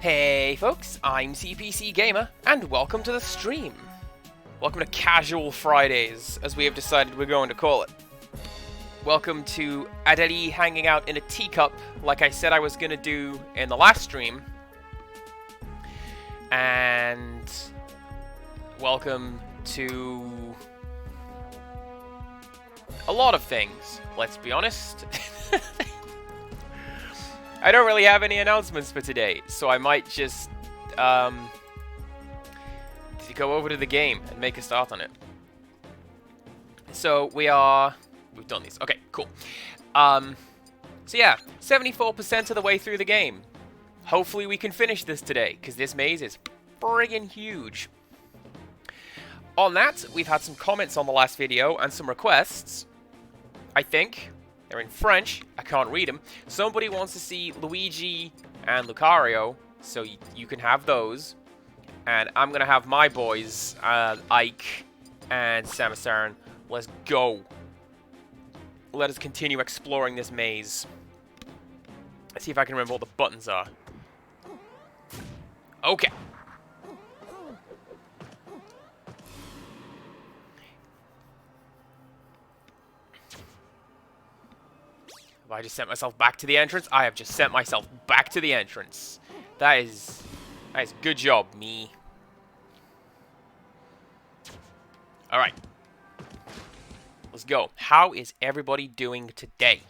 Hey folks, I'm CPC Gamer, and welcome to the stream. Welcome to Casual Fridays, as we have decided we're going to call it. Welcome to Adeli hanging out in a teacup, like I said I was going to do in the last stream. And welcome to a lot of things, let's be honest. I don't really have any announcements for today, so I might just go over to the game and make a start on it. So we've done these. Okay, cool. So yeah, 74% of the way through the game. Hopefully we can finish this today, because this maze is friggin' huge. On that, we've had some comments on the last video and some requests, I think. They're in French. I can't read them. Somebody wants to see Luigi and Lucario, so you can have those. And I'm going to have my boys, Ike and Samus Aran. Let's go. Let us continue exploring this maze. Let's see if I can remember what the buttons are. Okay. Have I just sent myself back to the entrance? I have just sent myself back to the entrance. That is good job, me. Alright. Let's go. How is everybody doing today?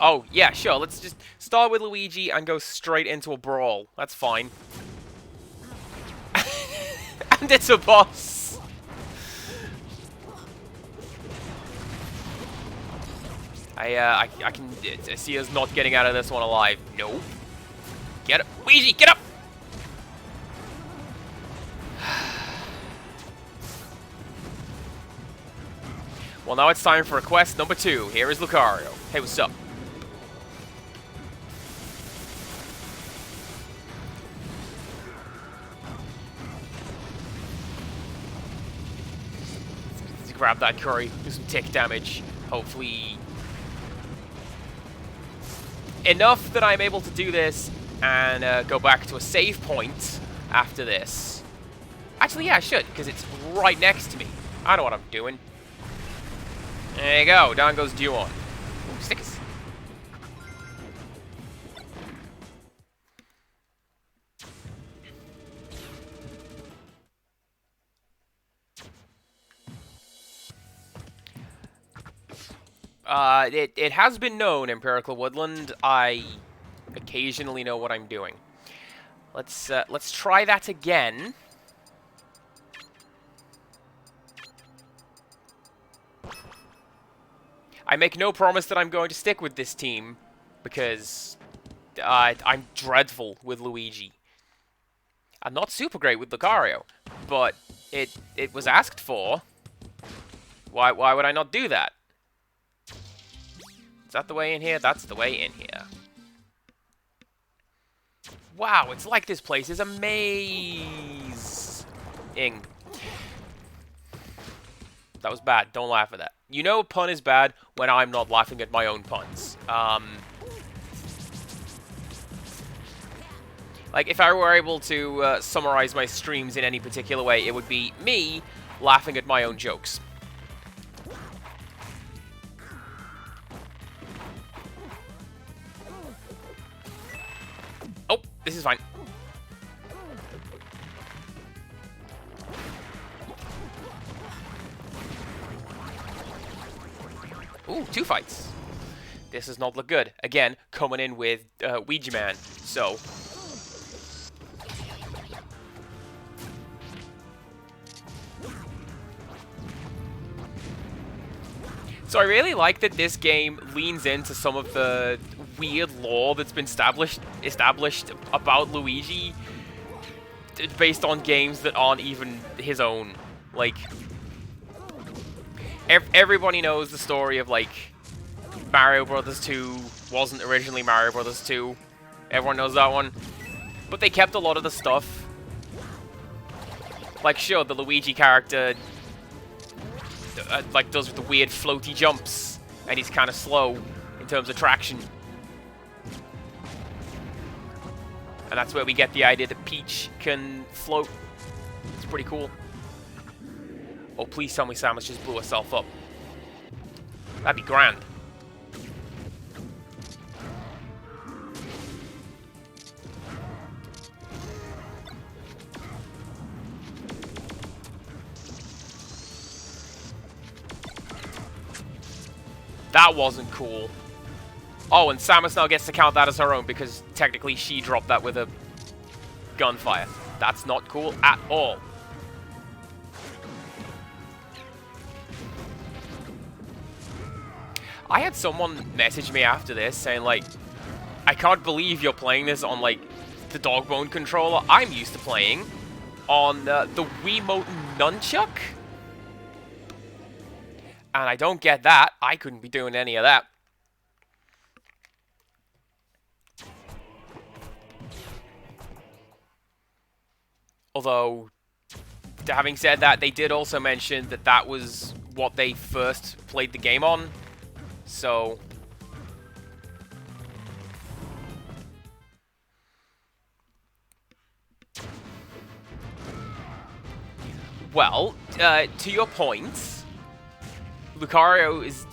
Oh, yeah, sure. Let's just start with Luigi and go straight into a brawl. That's fine. And it's a boss. I can see us not getting out of this one alive. No. Get up, Luigi, get up. Well, now it's time for request number 2. Here is Lucario. Hey, what's up? Grab that curry, do some tick damage, hopefully enough that I'm able to do this and go back to a save point after this. Actually, yeah, I should, because it's right next to me. I know what I'm doing. There you go, down goes Duon. Ooh, stickers. It has been known, Empirical Woodland. I occasionally know what I'm doing. Let's try that again. I make no promise that I'm going to stick with this team, because I'm dreadful with Luigi. I'm not super great with Lucario, but it was asked for. Why would I not do that? Is that the way in here? That's the way in here. Wow, it's like this place is amazing. That was bad. Don't laugh at that. You know a pun is bad when I'm not laughing at my own puns. Like, if I were able to summarize my streams in any particular way, it would be me laughing at my own jokes. Oh, this is fine. Ooh, 2 fights. This does not look good. Again, coming in with Ouija Man. So I really like that this game leans into some of the weird lore that's been established about Luigi based on games that aren't even his own. Like, everybody knows the story of, like, Mario Bros. 2 wasn't originally Mario Bros. 2. Everyone knows that one. But they kept a lot of the stuff. Like, sure, the Luigi character like does the weird floaty jumps, and he's kind of slow in terms of traction. And that's where we get the idea that Peach can float. It's pretty cool. Oh, please tell me Samus just blew herself up. That'd be grand. That wasn't cool. Oh, and Samus now gets to count that as her own because technically she dropped that with a gunfire. That's not cool at all. I had someone message me after this saying, like, I can't believe you're playing this on, like, the Dogbone controller. I'm used to playing on the Wiimote Nunchuck. And I don't get that. I couldn't be doing any of that. Although, having said that, they did also mention that that was what they first played the game on. So... well, to your point, Lucario is...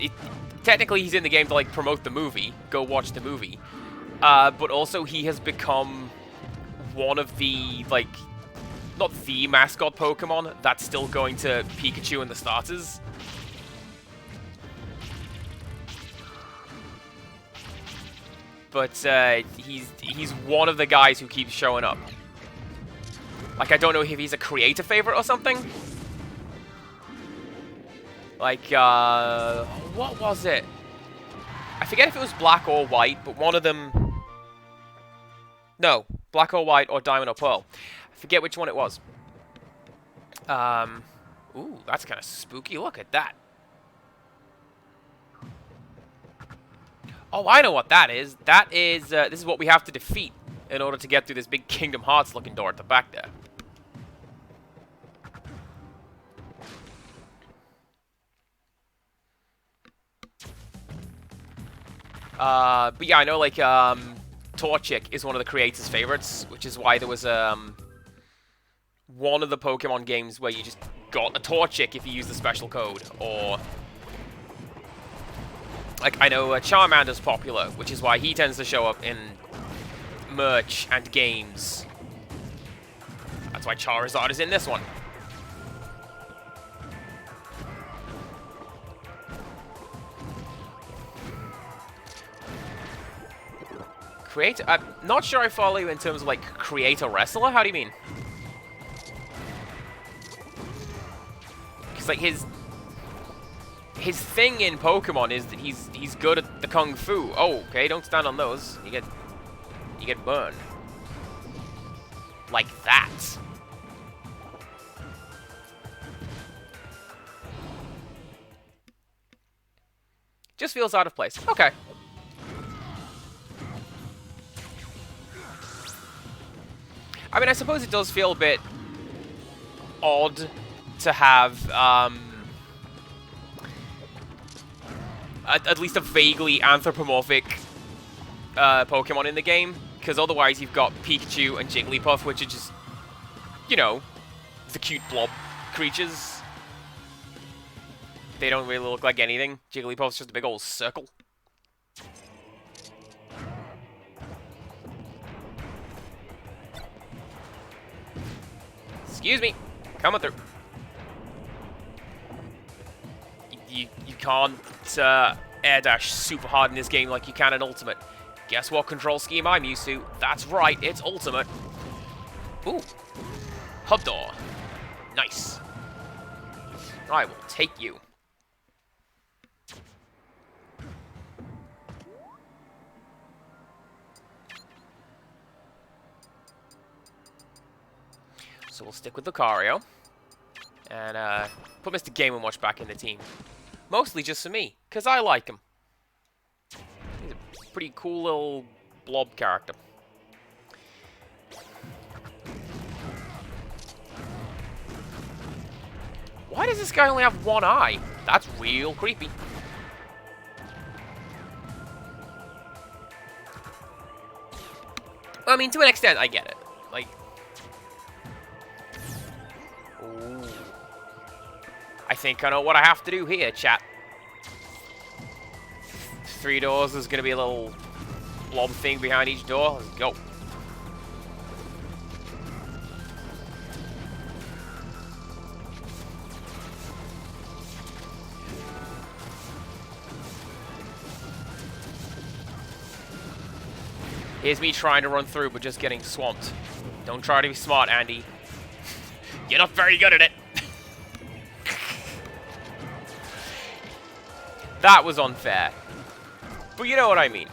technically, he's in the game to, like, promote the movie. Go watch the movie. But also, he has become one of the, like... not the mascot Pokemon that's still going to Pikachu in the starters. But he's one of the guys who keeps showing up. Like, I don't know if he's a creator favorite or something. Like, what was it? I forget if it was Black or White, but one of them... no, Black or White or Diamond or Pearl. I forget which one it was. Ooh, that's kind of spooky. Look at that. Oh, I know what that is. That is, this is what we have to defeat in order to get through this big Kingdom Hearts looking door at the back there. But yeah, I know, like, Torchic is one of the creators' favorites, which is why there was, one of the Pokemon games where you just got a Torchic if you use the special code, or... like, I know Charmander's popular, which is why he tends to show up in merch and games. That's why Charizard is in this one. Creator? I'm not sure I follow you in terms of, like, creator wrestler. How do you mean? Because, like, his thing in Pokemon is that he's good at the Kung Fu. Oh, okay, don't stand on those. You get burned. Like that. Just feels out of place. Okay. I mean, I suppose it does feel a bit odd to have, at least a vaguely anthropomorphic Pokemon in the game, because otherwise you've got Pikachu and Jigglypuff, which are just, you know, the cute blob creatures. They don't really look like anything. Jigglypuff's just a big old circle. Excuse me, coming through. You can't air dash super hard in this game like you can in Ultimate. Guess what control scheme I'm used to? That's right, it's Ultimate. Ooh, hub door. Nice. I will take you. So we'll stick with Lucario. And put Mr. Game & Watch back in the team. Mostly just for me, because I like him. He's a pretty cool little blob character. Why does this guy only have one eye? That's real creepy. I mean, to an extent, I get it. Like... Ooh. I think I know what I have to do here, chat. 3 doors, there's gonna be a little blob thing behind each door. Let's go. Here's me trying to run through, but just getting swamped. Don't try to be smart, Andy. You're not very good at it. That was unfair. But you know what I mean.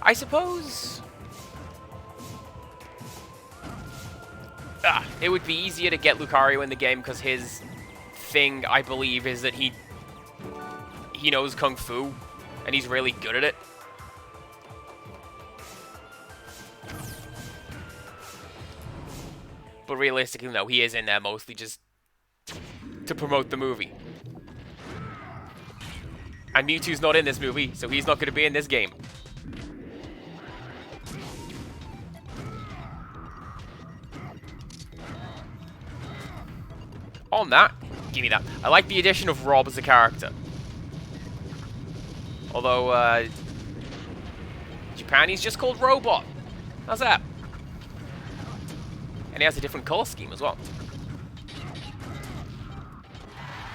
I suppose... it would be easier to get Lucario in the game because his thing, I believe, is that he knows Kung Fu, and he's really good at it. But realistically, no, he is in there mostly just to promote the movie. And Mewtwo's not in this movie, so he's not going to be in this game. On that, give me that. I like the addition of Rob as a character. Although, Japan, he's just called Robot. How's that? And he has a different color scheme as well.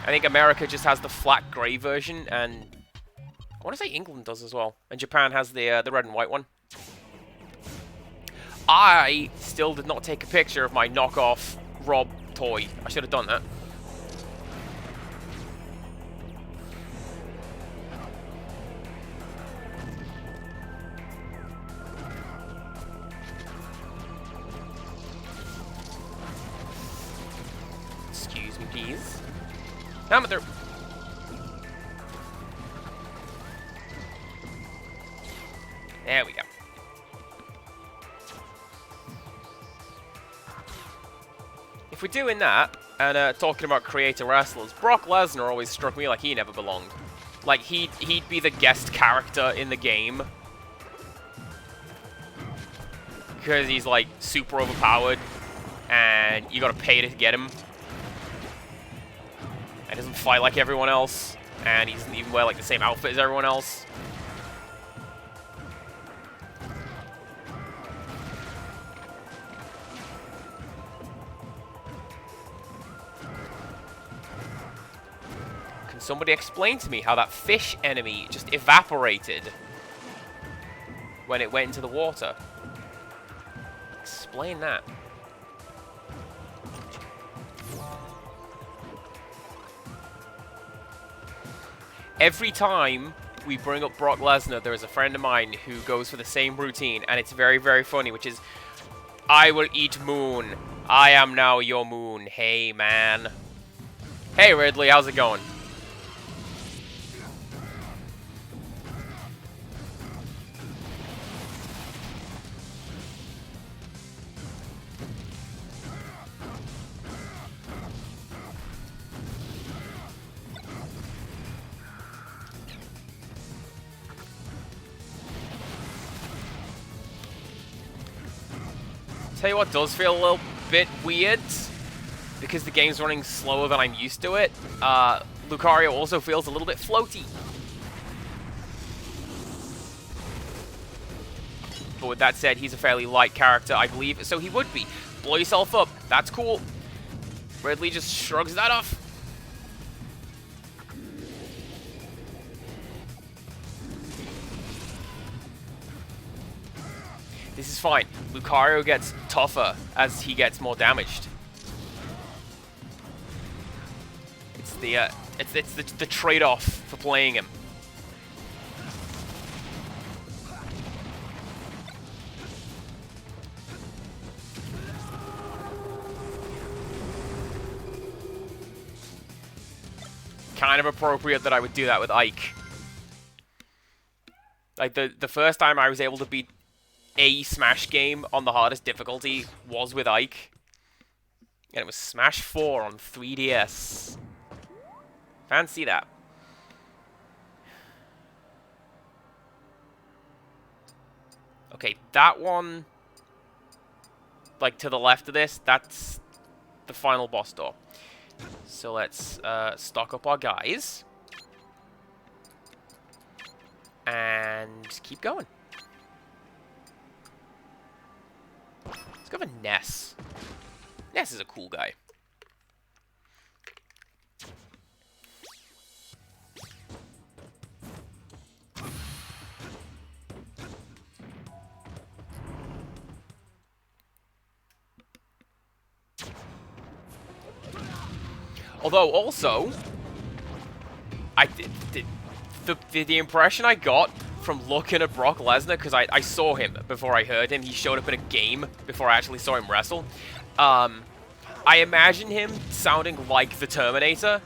I think America just has the flat grey version, and I want to say England does as well. And Japan has the red and white one. I still did not take a picture of my knockoff Rob toy. I should have done that. Excuse me, please. Come through. There we go. If we're doing that, and talking about creator wrestlers, Brock Lesnar always struck me like he never belonged. Like, he'd be the guest character in the game. Because he's, like, super overpowered, and you gotta pay to get him. And doesn't fight like everyone else, and he doesn't even wear, like, the same outfit as everyone else. Somebody explain to me how that fish enemy just evaporated when it went into the water. Explain that. Every time we bring up Brock Lesnar, there is a friend of mine who goes for the same routine, and it's very, very funny, which is, I will eat moon. I am now your moon. Hey, man. Hey, Ridley, how's it going? Tell you what does feel a little bit weird, because the game's running slower than I'm used to it. Lucario also feels a little bit floaty. But with that said, he's a fairly light character, I believe, so he would be. Blow yourself up. That's cool. Ridley just shrugs that off. This is fine. Lucario gets tougher as he gets more damaged. It's the trade-off for playing him. kind of appropriate that I would do that with Ike. Like, the first time I was able to beat a Smash game on the hardest difficulty was with Ike. And it was Smash 4 on 3DS. Fancy that. Okay, that one, like, to the left of this, that's the final boss door. So let's stock up our guys. And keep going. Let's go for Ness. Ness is a cool guy. Although, also, the impression I got from looking at Brock Lesnar, because I saw him before I heard him. He showed up in a game before I actually saw him wrestle. I imagine him sounding like the Terminator,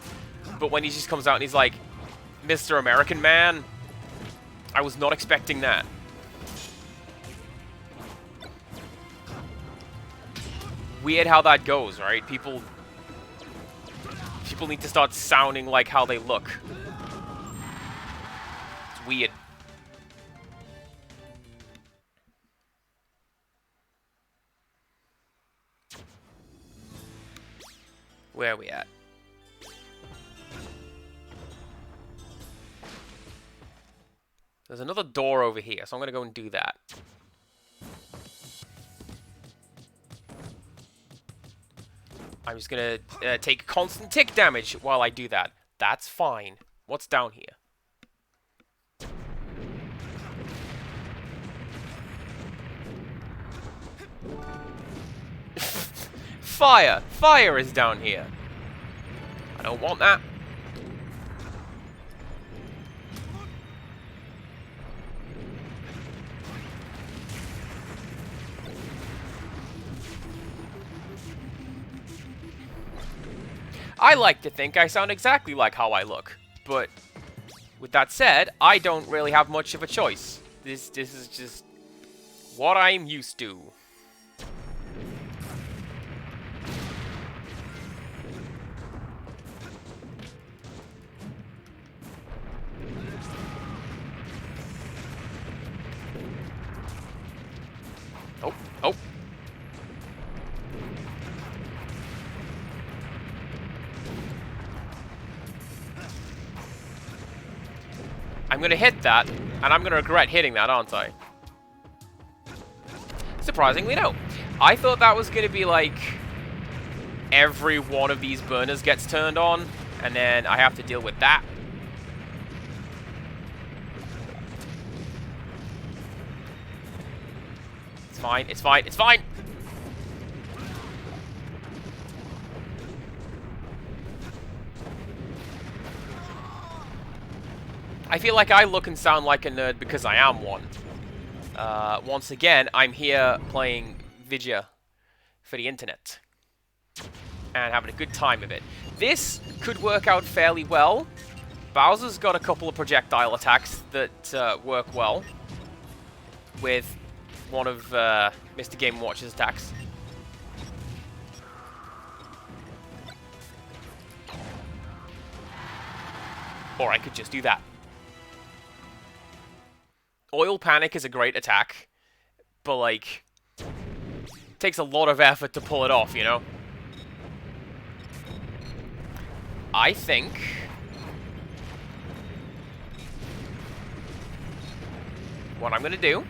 but when he just comes out and he's like, Mr. American Man, I was not expecting that. Weird how that goes, right? People need to start sounding like how they look. It's weird. Where are we at? There's another door over here, so I'm going to go and do that. I'm just going to take constant tick damage while I do that. That's fine. What's down here? Fire! Fire is down here. I don't want that. I like to think I sound exactly like how I look, but with that said, I don't really have much of a choice. This is just what I'm used to. Oh, oh. I'm gonna hit that, and I'm gonna regret hitting that, aren't I? Surprisingly, no. I thought that was gonna be like every one of these burners gets turned on, and then I have to deal with that. It's fine, it's fine, it's fine! I feel like I look and sound like a nerd because I am one. Once again, I'm here playing Vidya for the internet. And having a good time of it. This could work out fairly well. Bowser's got a couple of projectile attacks that work well. With one of Mr. Game & Watch's attacks. Or I could just do that. Oil Panic is a great attack, but, like, it takes a lot of effort to pull it off, you know? I think what I'm gonna do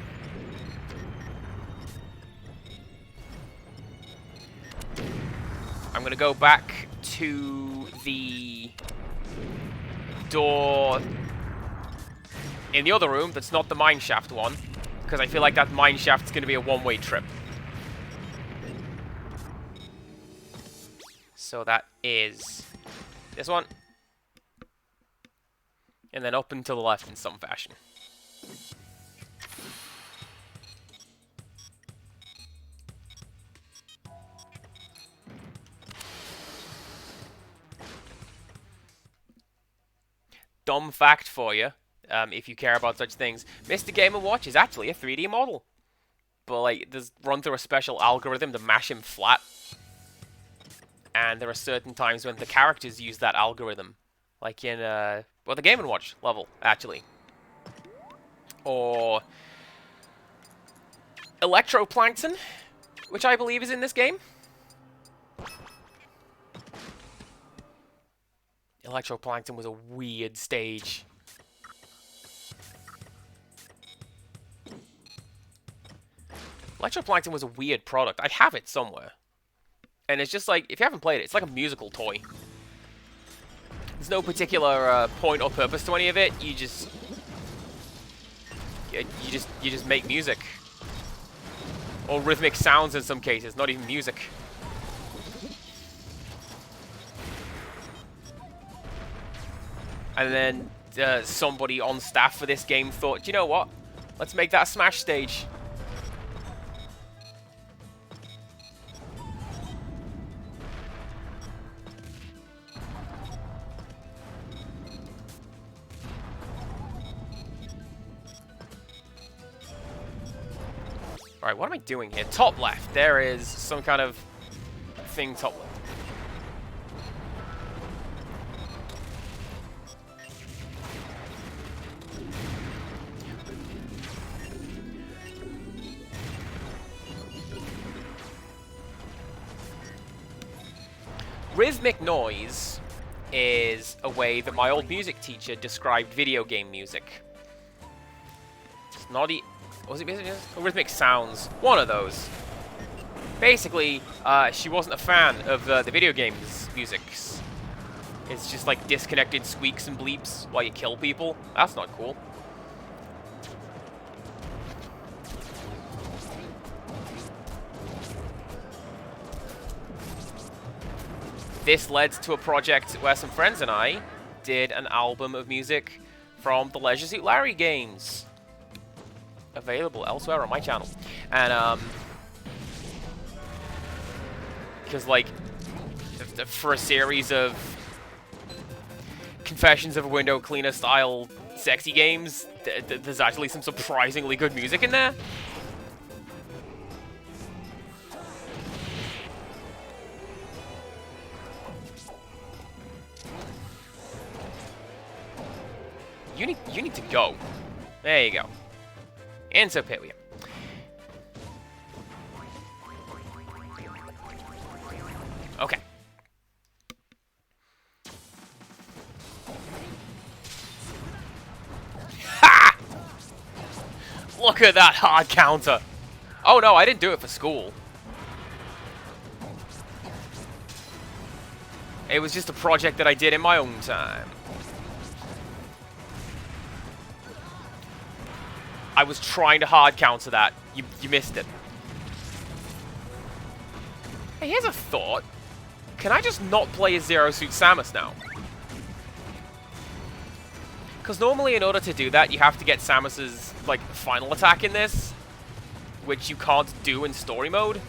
I'm gonna go back to the door in the other room that's not the mineshaft one, because I feel like that mineshaft's going to be a one-way trip. So that is this one. And then up and to the left in some fashion. dumb fact for you, if you care about such things. Mr. Game & Watch is actually a 3D model. But, like, there's run through a special algorithm to mash him flat. And there are certain times when the characters use that algorithm. Like in, well, the Game & Watch level, actually. Or Electroplankton, which I believe is in this game. Electroplankton was a weird stage. Electroplankton was a weird product. I have it somewhere. And it's just like, if you haven't played it, it's like a musical toy. There's no particular point or purpose to any of it. You just make music. Or rhythmic sounds in some cases, not even music. And then somebody on staff for this game thought, do you know what? Let's make that a Smash stage. Alright, what am I doing here? Top left. There is some kind of thing top left. Rhythmic noise is a way that my old music teacher described video game music. It's not was it rhythmic sounds? One of those. Basically, she wasn't a fan of the video games music. It's just like disconnected squeaks and bleeps while you kill people. That's not cool. This led to a project where some friends and I did an album of music from the Leisure Suit Larry games. Available elsewhere on my channel. And, because, like, for a series of Confessions of a Window Cleaner style sexy games, there's actually some surprisingly good music in there. You need to go. There you go. And so here we are. Okay. Ha! Look at that hard counter. Oh no, I didn't do it for school. It was just a project that I did in my own time. I was trying to hard counter that. You missed it. Hey, here's a thought. Can I just not play as Zero Suit Samus now? Because normally in order to do that, you have to get Samus's, like, final attack in this, which you can't do in story mode.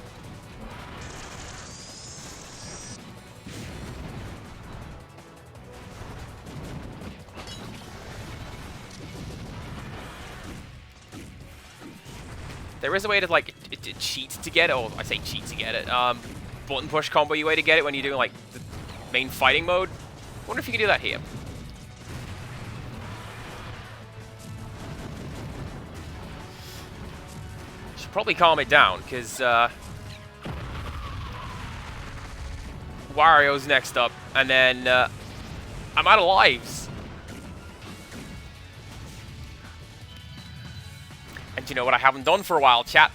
There is a way to, like, cheat to get it, or I say cheat to get it, button push combo way to get it when you're doing, like, the main fighting mode. I wonder if you can do that here. Should probably calm it down, because, Wario's next up, and then, I'm out of lives. And you know what I haven't done for a while, chat?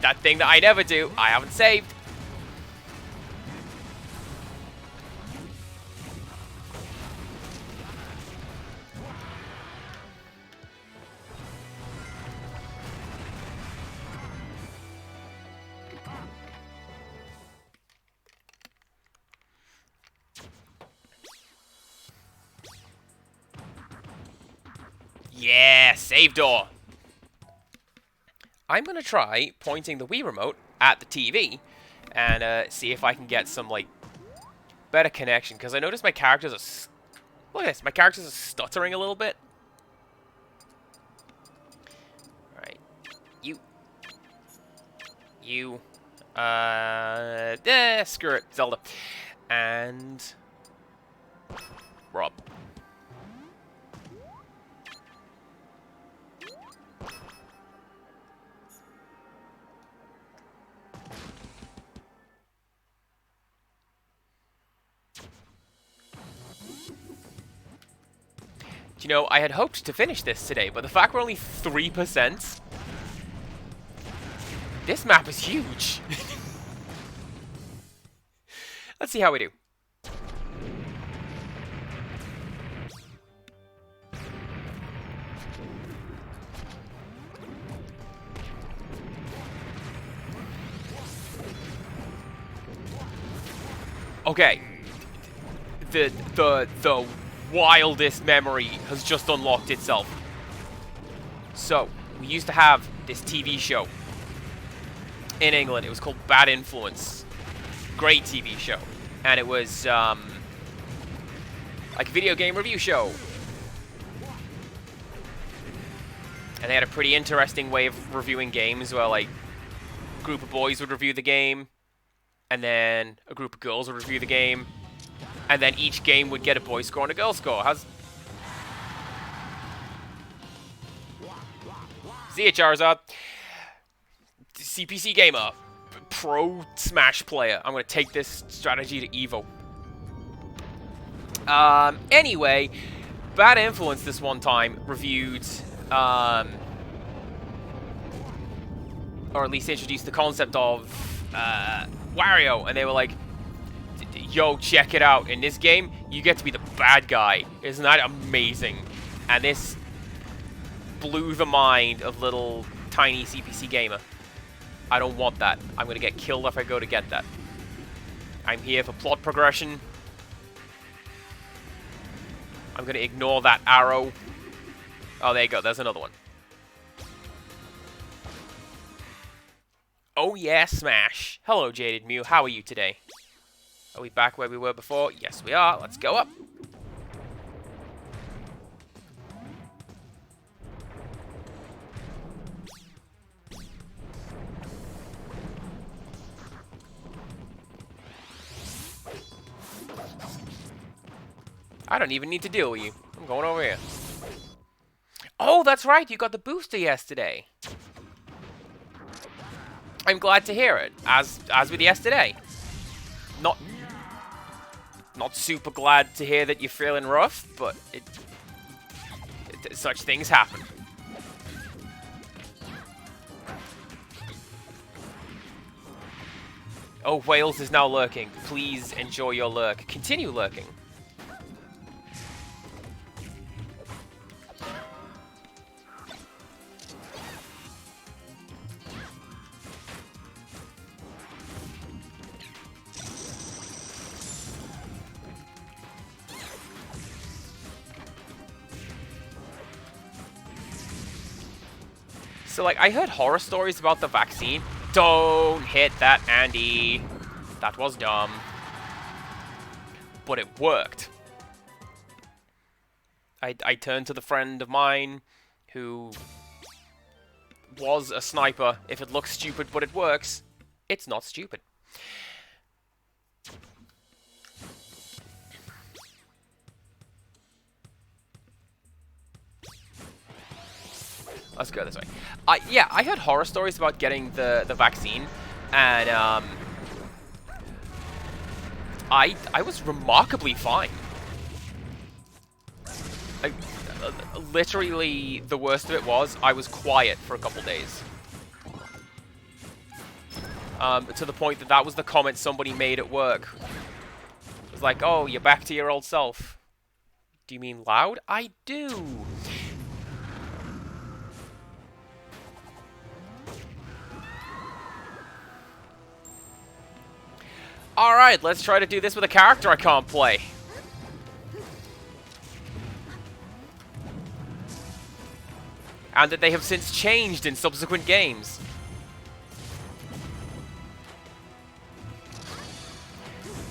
That thing that I never do, I haven't saved. Yeah, save door. I'm going to try pointing the Wii remote at the TV and see if I can get some, like, better connection. Because I noticed my characters are Look at this. My characters are stuttering a little bit. Alright. You. Screw it. Zelda. And... Rob. You know, I had hoped to finish this today, but the fact we're only 3%... This map is huge. Let's see how we do. Okay. The wildest memory has just unlocked itself. So, we used to have this TV show in England. It was called Bad Influence. Great TV show. And it was, like a video game review show. And they had a pretty interesting way of reviewing games where, like, a group of boys would review the game, and then a group of girls would review the game, and then each game would get a boy score and a girl score. See ya, Charizard. CPC gamer. Pro Smash player. I'm going to take this strategy to Evo. Anyway, Bad Influence this one time reviewed, or at least introduced the concept of Wario, and they were like, yo, check it out. In this game, you get to be the bad guy. Isn't that amazing? And this blew the mind of little tiny CPC gamer. I don't want that. I'm going to get killed if I go to get that. I'm here for plot progression. I'm going to ignore that arrow. Oh, there you go. There's another one. Oh yeah, Smash. Hello, Jaded Mew. How are you today? Are we back where we were before? Yes, we are. Let's go up. I don't even need to deal with you. I'm going over here. Oh, that's right. You got the booster yesterday. I'm glad to hear it. As with yesterday. Not super glad to hear that you're feeling rough, but such things happen. Oh, Wales is now lurking. Please enjoy your lurk. Continue lurking. So, like, I heard horror stories about the vaccine. Don't hit that, Andy. That was dumb. But it worked. I turned to the friend of mine who was a sniper. If it looks stupid but it works, it's not stupid. Let's go this way. Yeah, I heard horror stories about getting the vaccine, and I was remarkably fine. Literally, the worst of it was I was quiet for a couple days. To the point that was the comment somebody made at work. It was like, "Oh, you're back to your old self." Do you mean loud? I do. Alright, let's try to do this with a character I can't play. And that they have since changed in subsequent games.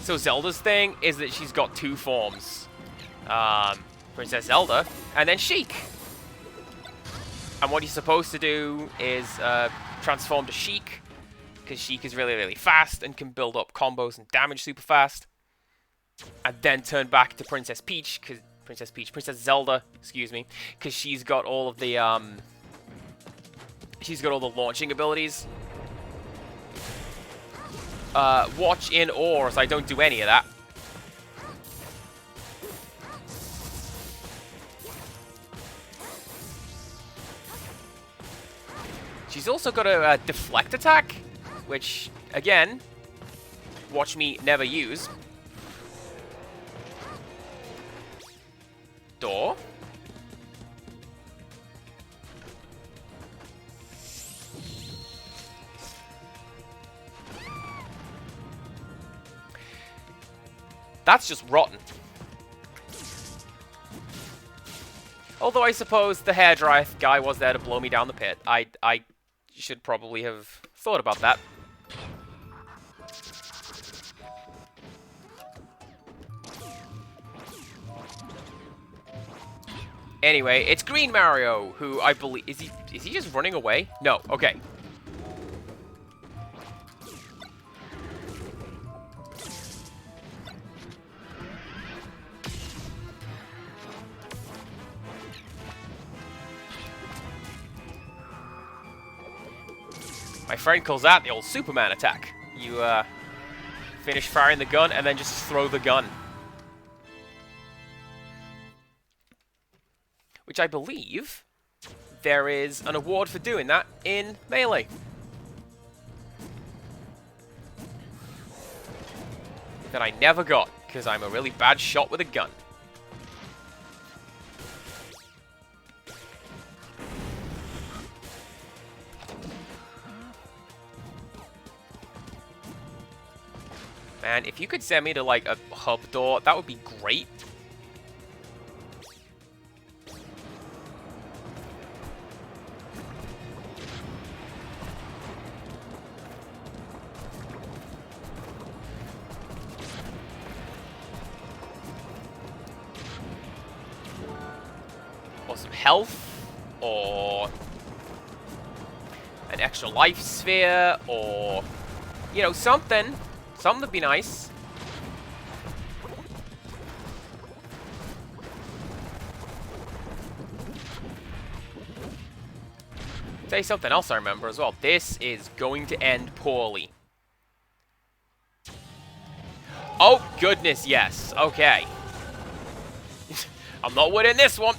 So Zelda's thing is that she's got two forms. Princess Zelda, and then Sheik. And what you're supposed to do is transform to Sheik, because Sheik is really, really fast and can build up combos and damage super fast. And then turn back to Princess Zelda, excuse me, because she's got all of the launching abilities. Watch in awe, as I don't do any of that. She's also got a deflect attack, which, again, watch me never use. Door. That's just rotten. Although I suppose the hairdryer guy was there to blow me down the pit. I should probably have thought about that. Anyway, it's Green Mario, who I believe... Is he just running away? No, okay. My friend calls that the old Superman attack. You, finish firing the gun and then just throw the gun. Which I believe there is an award for doing that in Melee. That I never got, because I'm a really bad shot with a gun. Man, if you could send me to, like, a hub door, that would be great. Or some health, or an extra life sphere, or, you know, something. Something would be nice. Tell you something else I remember as well. This is going to end poorly. Oh, goodness, yes. Okay. I'm not winning this one.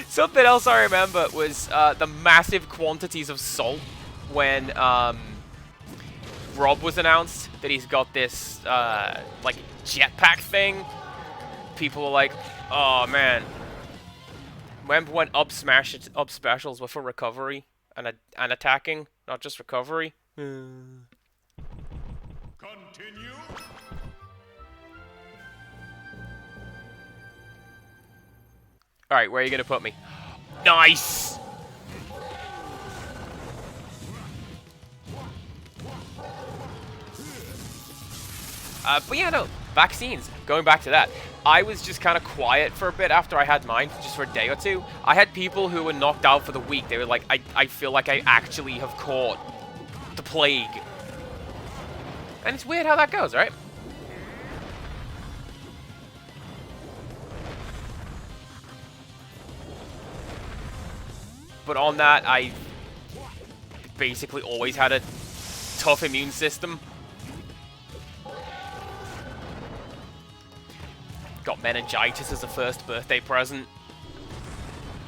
Something else I remember was the massive quantities of salt when Rob was announced that he's got this like jetpack thing. People were like, "Oh man!" Remember when up specials were for recovery and attacking, not just recovery? Continue. All right, where are you gonna put me? Nice. But yeah, no, vaccines. Going back to that, I was just kind of quiet for a bit after I had mine, just for a day or two. I had people who were knocked out for the week. They were like, I feel like I actually have caught the plague. And it's weird how that goes, right? But on that, I basically always had a tough immune system. Got meningitis as a first birthday present.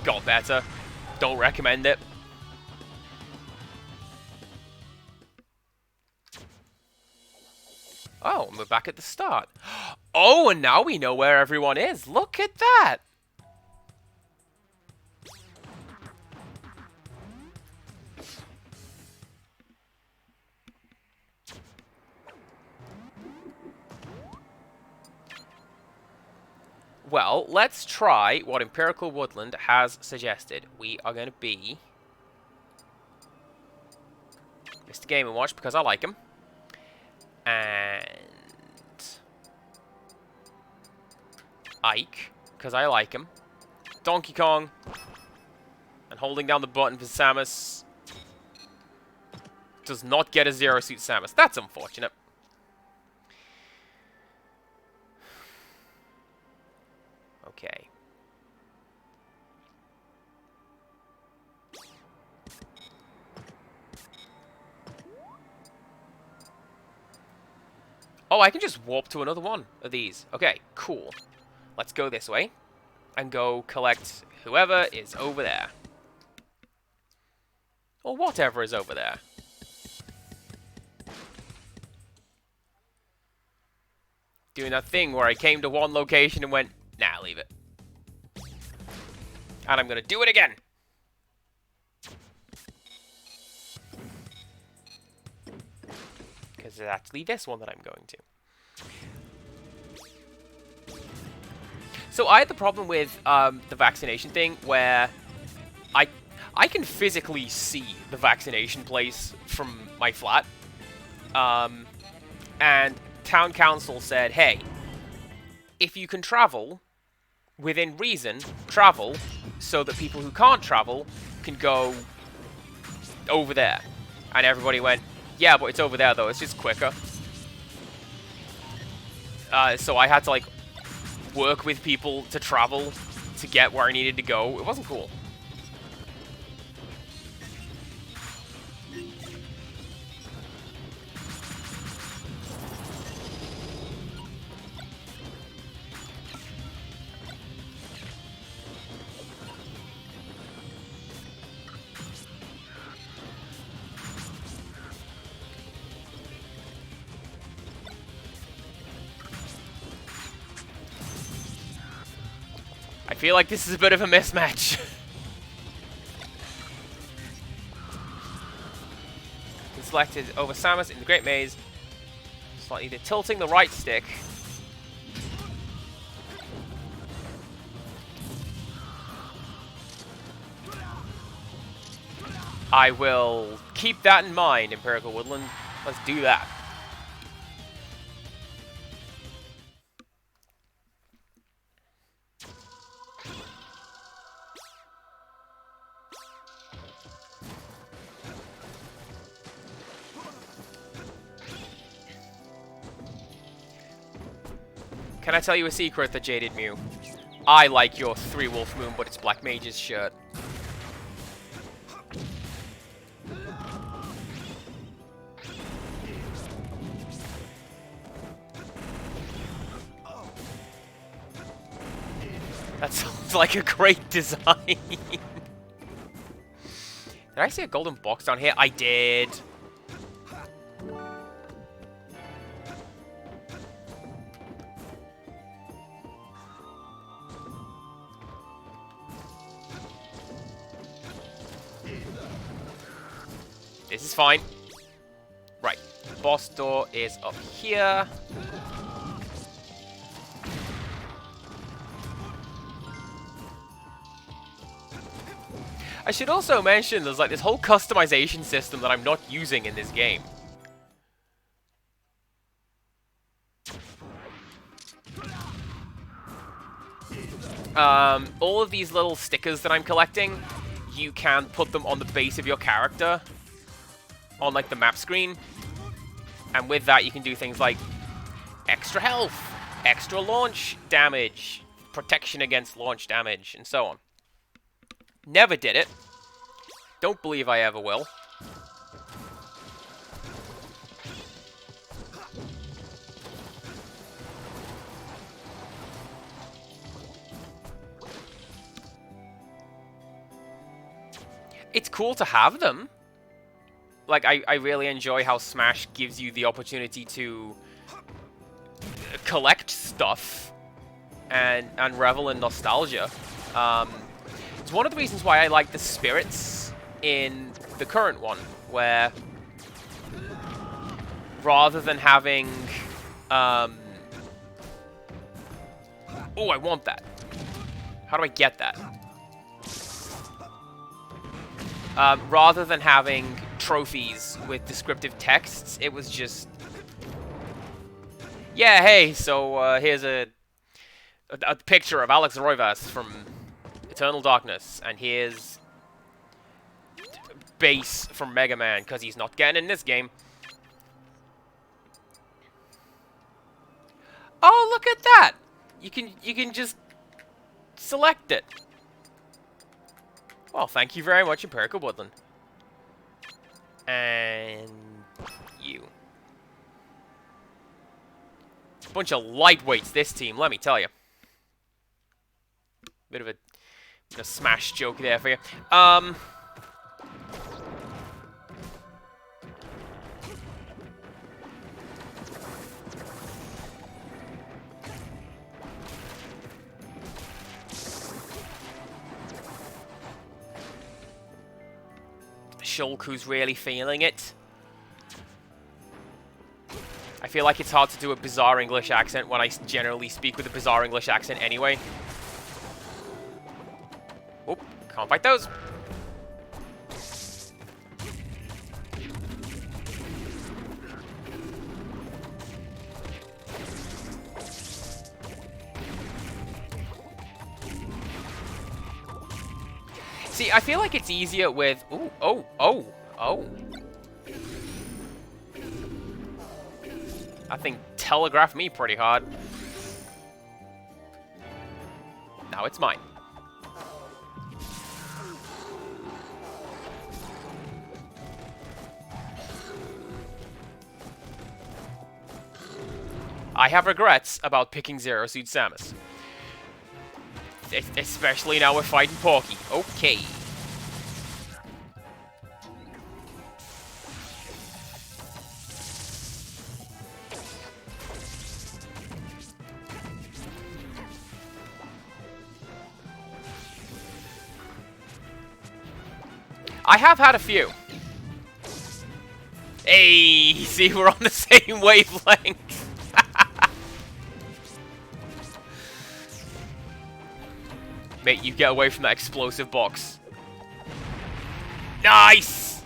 Got better. Don't recommend it. Oh, and we're back at the start. Oh, and now we know where everyone is. Look at that. Well, let's try what Empirical Woodland has suggested. We are going to be Mr. Game & Watch because I like him. And Ike, because I like him. Donkey Kong. And holding down the button for Samus does not get a Zero Suit Samus. That's unfortunate. Okay. Oh, I can just warp to another one of these. Okay, cool. Let's go this way and go collect whoever is over there. Or whatever is over there. Doing that thing where I came to one location and went, nah, leave it. And I'm going to do it again. Because it's actually this one that I'm going to. So I had the problem with the vaccination thing where I can physically see the vaccination place from my flat. And town council said, hey, if you can travel within reason, travel so that people who can't travel can go over there. And everybody went, yeah, but it's over there though, it's just quicker. So I had to like work with people to travel to get where I needed to go. It wasn't cool. I feel like this is a bit of a mismatch. Selected over Samus in the Great Maze. Slightly tilting the right stick. I will keep that in mind, Empirical Woodland. Let's do that. Can I tell you a secret, the Jaded Mew? I like your 3-Wolf Moon, but it's Black Mage's shirt. That sounds like a great design. Did I see a golden box down here? I did. This is fine. Right. Boss door is up here. I should also mention there's like this whole customization system that I'm not using in this game. All of these little stickers that I'm collecting, you can put them on the base of your character on like the map screen. And with that you can do things like extra health, extra launch damage, protection against launch damage, and so on. Never did it. Don't believe I ever will. It's cool to have them. Like, I really enjoy how Smash gives you the opportunity to collect stuff and revel in nostalgia. It's one of the reasons why I like the spirits in the current one, where rather than having... Oh, I want that. How do I get that? Rather than having trophies with descriptive texts, it was just... Yeah, hey, so here's a a picture of Alex Roivas from Eternal Darkness, and here's Base from Mega Man, because he's not getting in this game. Oh, look at that! You can just select it. Well, thank you very much, Empirical Woodland. And you. Bunch of lightweights, this team, let me tell you. Bit of a smash joke there for you. Shulk, who's really feeling it. I feel like it's hard to do a bizarre English accent when I generally speak with a bizarre English accent anyway. Oop, can't fight those. See, I feel like it's easier with... Ooh, oh. That thing telegraphed me pretty hard. Now it's mine. I have regrets about picking Zero Suit Samus. Especially now we're fighting Porky. Okay. I have had a few. Hey, see, we're on the same wavelength. Mate, you get away from that explosive box. Nice!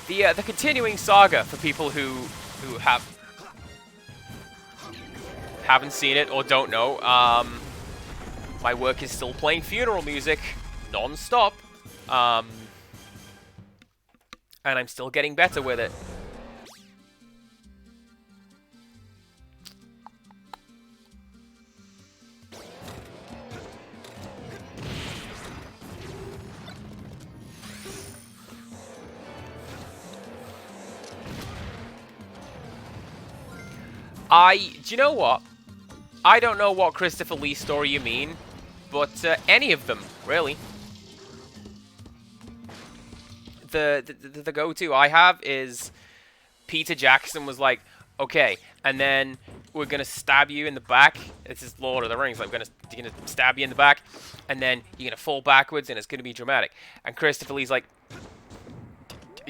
The continuing saga for people who haven't seen it or don't know. My work is still playing funeral music non-stop. And I'm still getting better with it. Do you know what? I don't know what Christopher Lee story you mean, but any of them, really. The go-to I have is Peter Jackson was like, okay, and then we're gonna stab you in the back. This is Lord of the Rings. Like, we're gonna stab you in the back, and then you're gonna fall backwards, and it's gonna be dramatic. And Christopher Lee's like,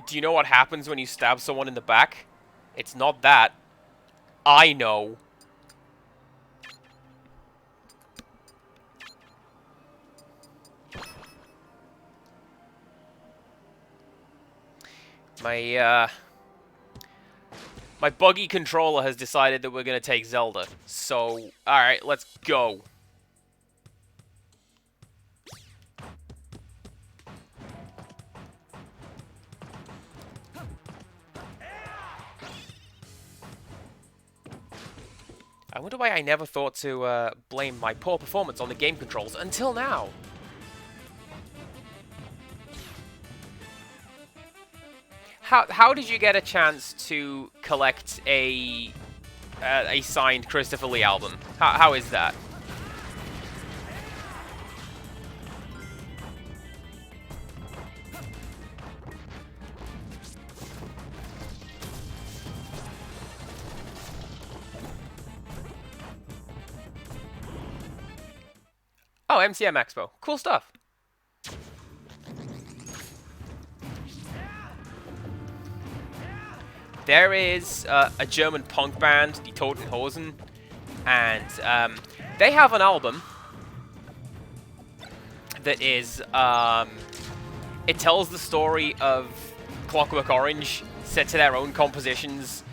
do you know what happens when you stab someone in the back? It's not that. I know. My buggy controller has decided that we're gonna take Zelda. So, alright, let's go. I wonder why I never thought to blame my poor performance on the game controls until now. How did you get a chance to collect a signed Christopher Lee album? How is that? Oh, MCM Expo. Cool stuff. There is a German punk band, the Toten Hosen, and they have an album that is it tells the story of Clockwork Orange set to their own compositions,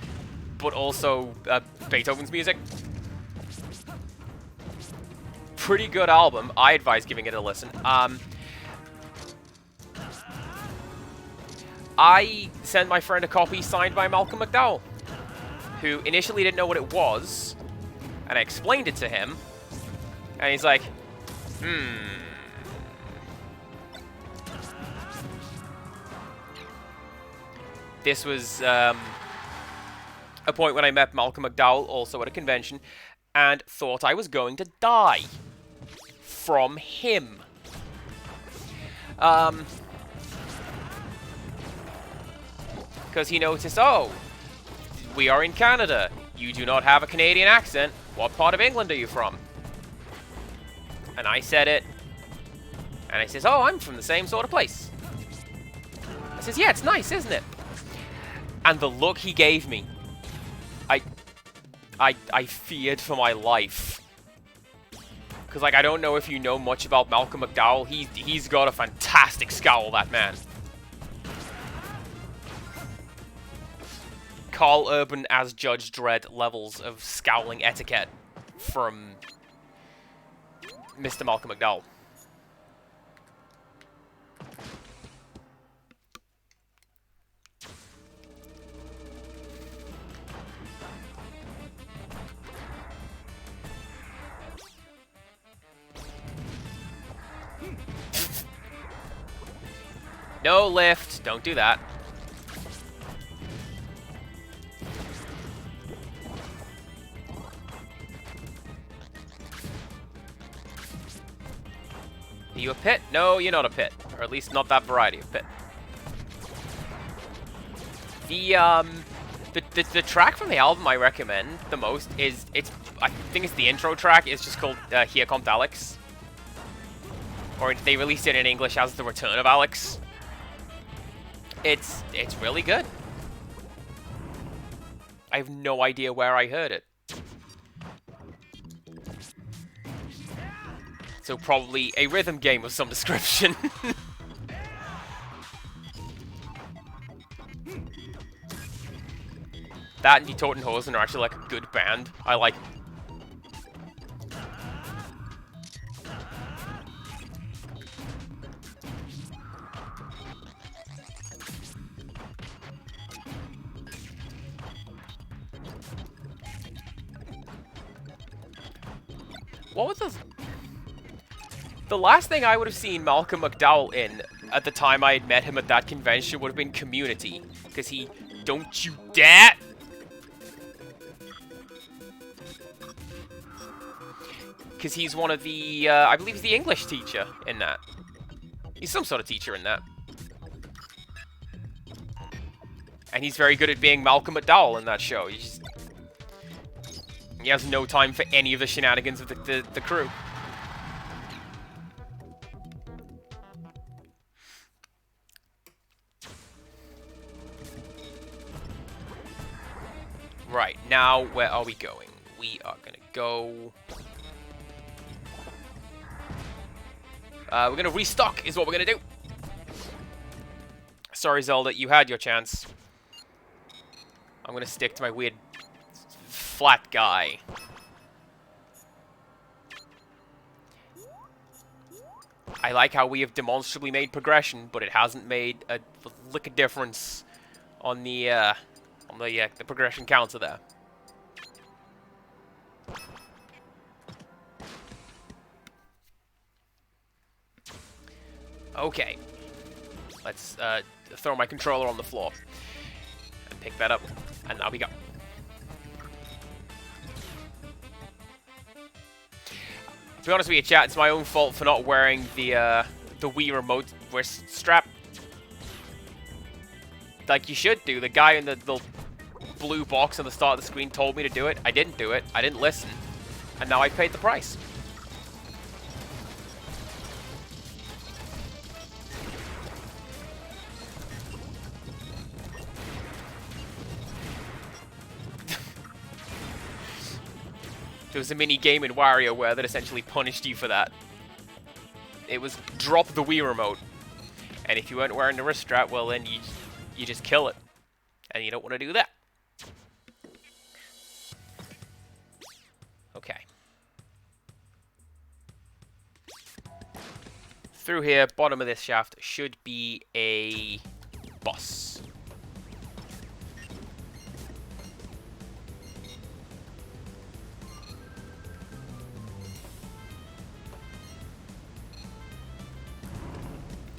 but also Beethoven's music. Pretty good album. I advise giving it a listen. I sent my friend a copy signed by Malcolm McDowell, who initially didn't know what it was, and I explained it to him, and he's like, This was a point when I met Malcolm McDowell, also at a convention, and thought I was going to die from him. Because he noticed, oh, we are in Canada. You do not have a Canadian accent. What part of England are you from? And I said it. And I says, oh, I'm from the same sort of place. I says, yeah, it's nice, isn't it? And the look he gave me, I feared for my life. Because, like, I don't know if you know much about Malcolm McDowell. He's got a fantastic scowl, that man. Carl Urban as Judge Dredd levels of scowling etiquette from Mr. Malcolm McDowell. No lift. Don't do that. Are you a pit? No, you're not a pit. Or at least not that variety of pit. The track from the album I recommend the most is, I think it's the intro track. It's just called Here Comes Alex. Or they released it in English as The Return of Alex. It's really good. I have no idea where I heard it. So probably a rhythm game of some description. That and Die Toten Hosen are actually like a good band. I like. What was this? The last thing I would have seen Malcolm McDowell in at the time I had met him at that convention would have been Community. Because he... Don't you dare! Because he's one of the... I believe he's the English teacher in that. He's some sort of teacher in that. And he's very good at being Malcolm McDowell in that show. He has no time for any of the shenanigans of the crew. Right, now where are we going? We are gonna go... we're gonna restock is what we're gonna do. Sorry, Zelda, you had your chance. I'm gonna stick to my weird flat guy. I like how we have demonstrably made progression, but it hasn't made a lick of difference on the progression counter there. Okay. Let's throw my controller on the floor and pick that up, and now we go. To be honest with you, chat, it's my own fault for not wearing the Wii remote wrist strap. Like you should do. The guy in the blue box on the start of the screen told me to do it. I didn't do it. I didn't listen. And now I paid the price. There was a mini game in WarioWare that essentially punished you for that. It was drop the Wii remote. And if you weren't wearing the wrist strap, well then you just kill it. And you don't want to do that. Okay. Through here, bottom of this shaft should be a boss.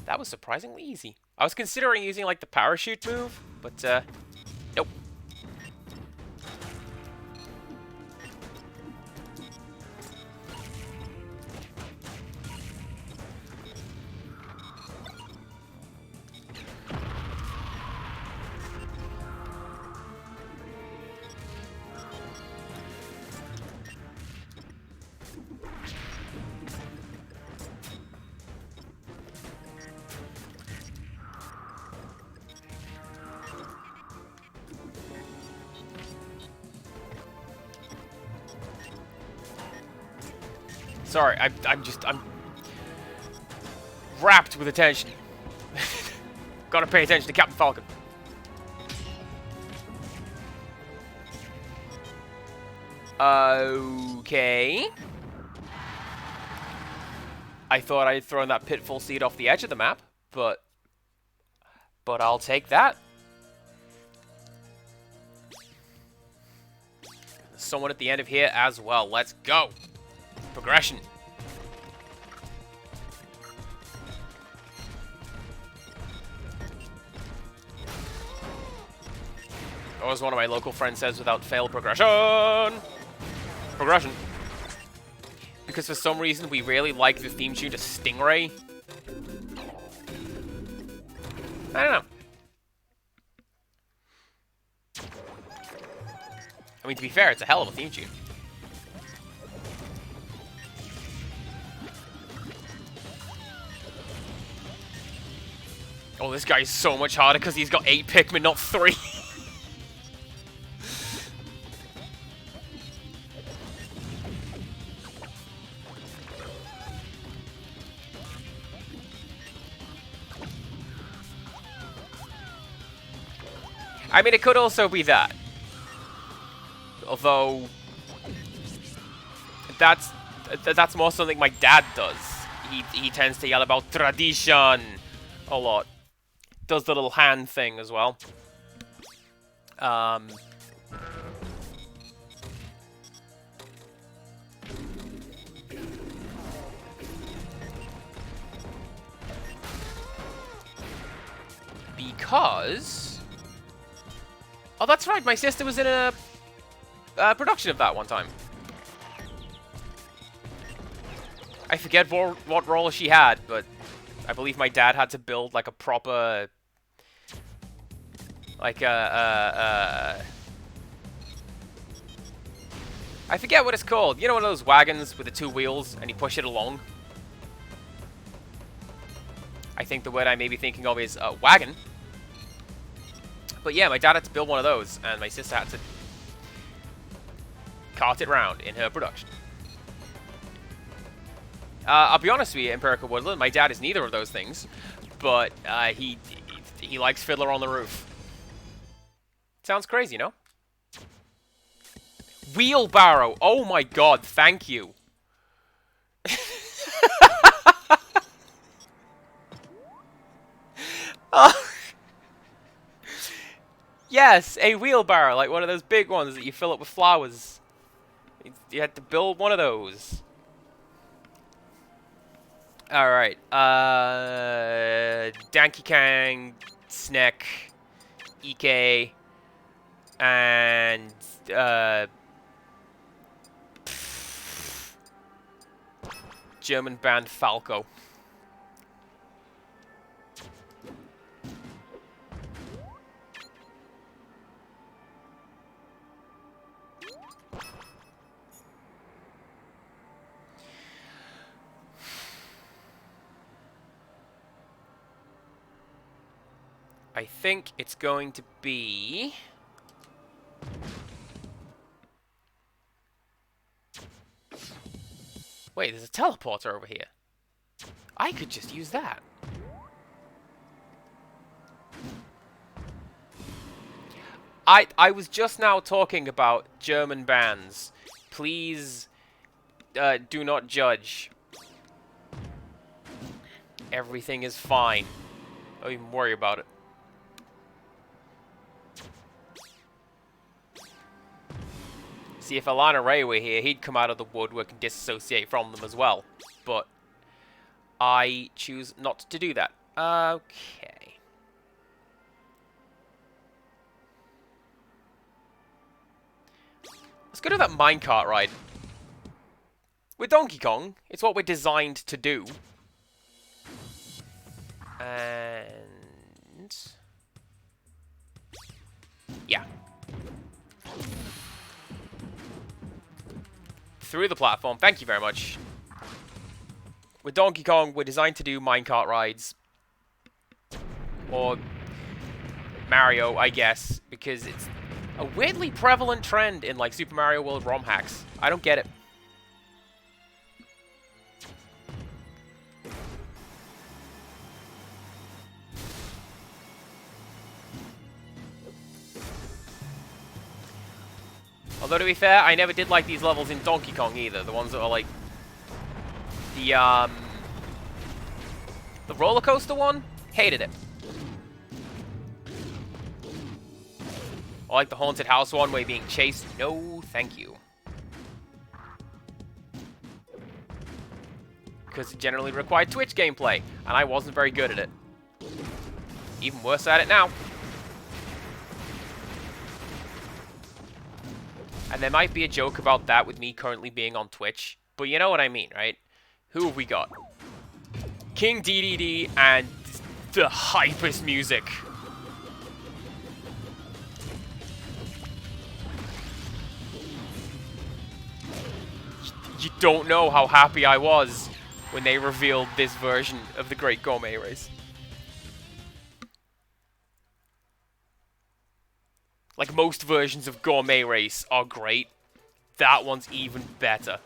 That was surprisingly easy. I was considering using like the parachute move, but nope. Sorry, I'm wrapped with attention. Gotta pay attention to Captain Falcon. Okay. I thought I'd thrown that pitfall seed off the edge of the map, but I'll take that. There's someone at the end of here as well. Let's go. Progression. Or as one of my local friends says, without fail, progression! Progression. Because for some reason we really like the theme tune to Stingray. I don't know. I mean, to be fair, it's a hell of a theme tune. Oh, this guy is so much harder because he's got 8 Pikmin, not 3. I mean, it could also be that. Although, that's more something my dad does. He tends to yell about tradition a lot. Does the little hand thing as well. Because... Oh, that's right, my sister was in a production of that one time. I forget what role she had, but I believe my dad had to build like a proper... Like I forget what it's called. You know, one of those wagons with the 2 wheels and you push it along? I think the word I may be thinking of is wagon. But yeah, my dad had to build one of those, and my sister had to cart it round in her production. I'll be honest with you, Empirical Woodland, my dad is neither of those things, but he likes Fiddler on the Roof. Sounds crazy, no? Wheelbarrow! Oh my god, thank you. Yes, a wheelbarrow, like one of those big ones that you fill up with flowers. You had to build one of those. Alright, Danky Kang, Snek, Ike, and, German band Falco. I think it's going to be... Wait, there's a teleporter over here. I could just use that. I was just now talking about German bands. Please do not judge. Everything is fine. Don't even worry about it. See, if Alana Ray were here, he'd come out of the woodwork and disassociate from them as well. But I choose not to do that. Okay. Let's go to that minecart ride. With Donkey Kong, it's what we're designed to do. And... yeah. Through the platform. Thank you very much. With Donkey Kong, we're designed to do minecart rides. Or Mario, I guess, because it's a weirdly prevalent trend in, like, Super Mario World ROM hacks. I don't get it. Although, to be fair, I never did like these levels in Donkey Kong either. The ones that are like... the roller coaster one? Hated it. I like the haunted house one where you're being chased. No, thank you. Because it generally required Twitch gameplay, and I wasn't very good at it. Even worse at it now. And there might be a joke about that with me currently being on Twitch, but you know what I mean, right? Who have we got? King DDD and the hypest music. You don't know how happy I was when they revealed this version of the Great Gourmet Race. Like, most versions of Gourmet Race are great. That one's even better.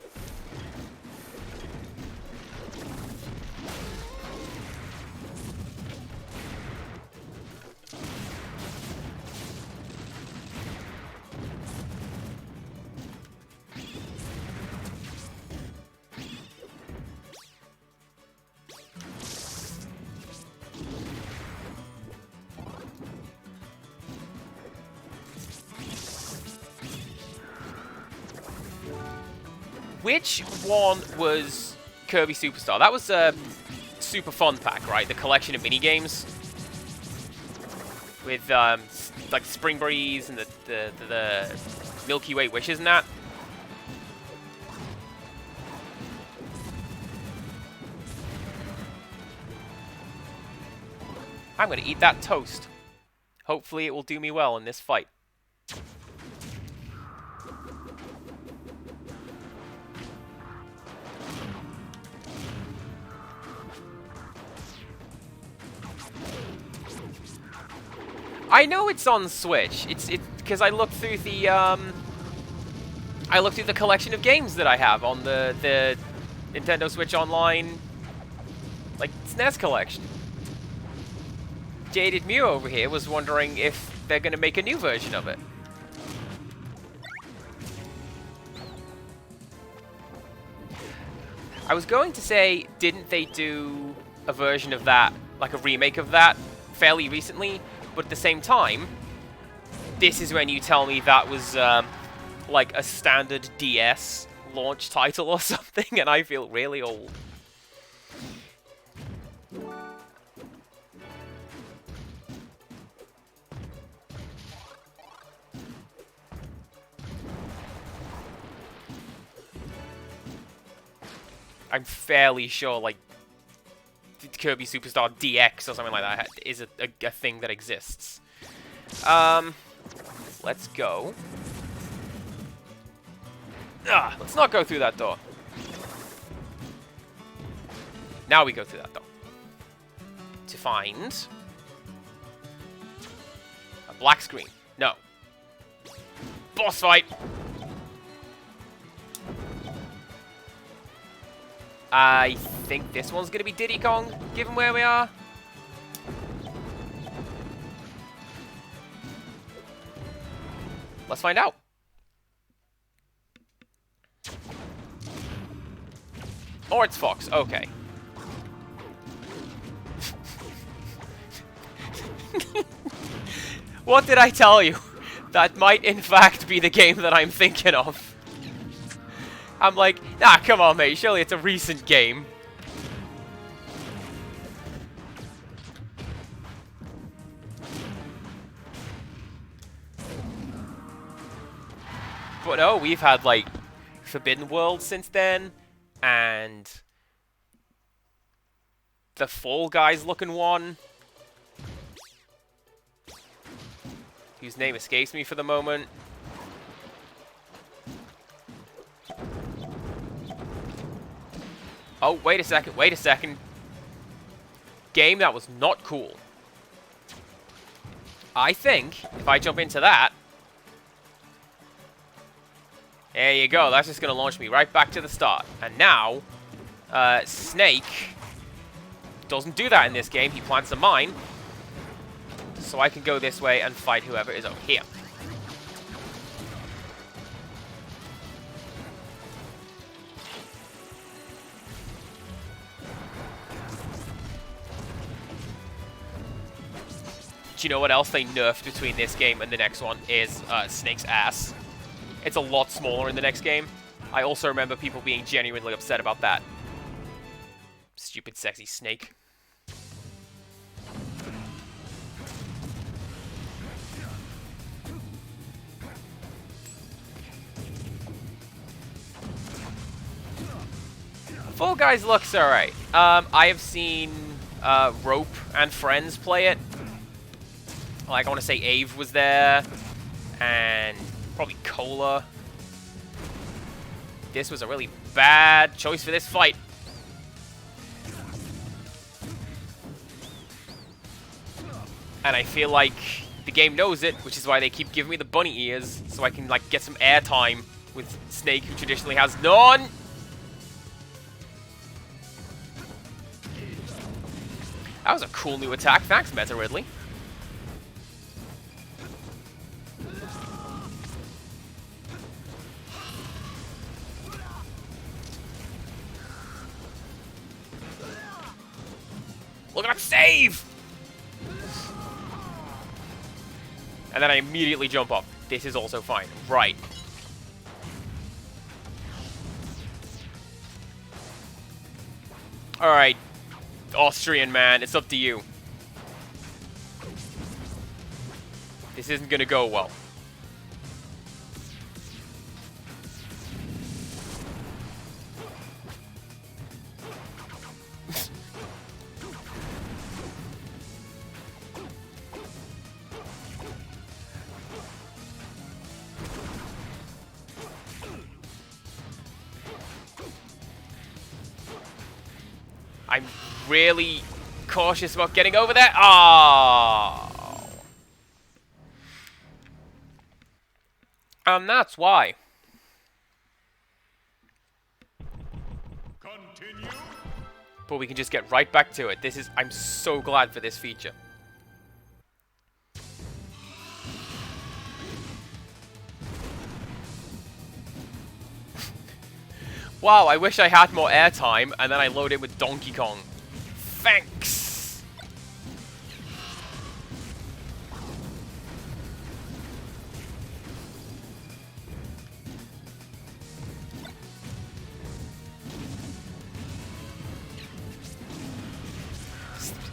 Which one was Kirby Superstar? That was a super fun pack, right? The collection of minigames with like Spring Breeze and the Milky Way Wishes and that. I'm gonna eat that toast. Hopefully it will do me well in this fight. I know it's on Switch. It's because I looked through the collection of games that I have on the Nintendo Switch Online, like, SNES collection. Jaded Mew over here was wondering if they're gonna make a new version of it. I was going to say, didn't they do a version of that, like a remake of that, fairly recently? But at the same time, this is when you tell me that was, like, a standard DS launch title or something, and I feel really old. I'm fairly sure, like, Kirby Superstar DX or something like that is a thing that exists. Let's go. Let's not go through that door. Now we go through that door. To find a black screen. No. Boss fight! I think this one's gonna be Diddy Kong, given where we are. Let's find out. Or it's Fox. Okay. What did I tell you? That might, in fact, be the game that I'm thinking of. I'm like, nah, come on, mate. Surely it's a recent game. But no, we've had, like, Forbidden World since then, and the Fall Guys looking one, whose name escapes me for the moment. Oh, wait a second. Game that was not cool. I think, if I jump into that, there you go, that's just going to launch me right back to the start. And now, Snake doesn't do that in this game. He plants a mine, so I can go this way and fight whoever is over here. Do you know what else they nerfed between this game and the next one is Snake's ass. It's a lot smaller in the next game. I also remember people being genuinely upset about that. Stupid sexy Snake. Fall Guys looks alright. I have seen Rope and friends play it. Like, I want to say Ave was there, and probably Cola. This was a really bad choice for this fight. And I feel like the game knows it, which is why they keep giving me the bunny ears, so I can, like, get some airtime with Snake, who traditionally has none. That was a cool new attack. Thanks, Meta Ridley. Look at that save! And then I immediately jump up. This is also fine. Right. Alright. Austrian man, it's up to you. This isn't gonna go well. I'm really cautious about getting over there. Oh. That's why. Continue. But we can just get right back to it. I'm so glad for this feature. Wow, I wish I had more airtime, and then I load it with Donkey Kong. Thanks!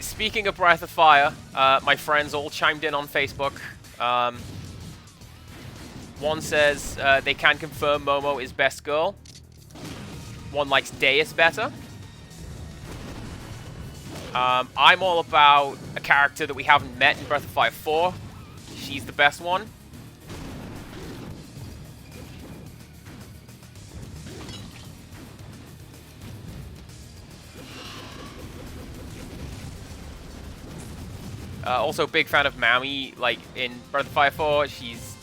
Speaking of Breath of Fire, my friends all chimed in on Facebook. One says they can confirm Momo is best girl. One likes Deus better. I'm all about a character that we haven't met in Breath of Fire 4. She's the best one. Also, big fan of Mami, like, in Breath of Fire 4. She's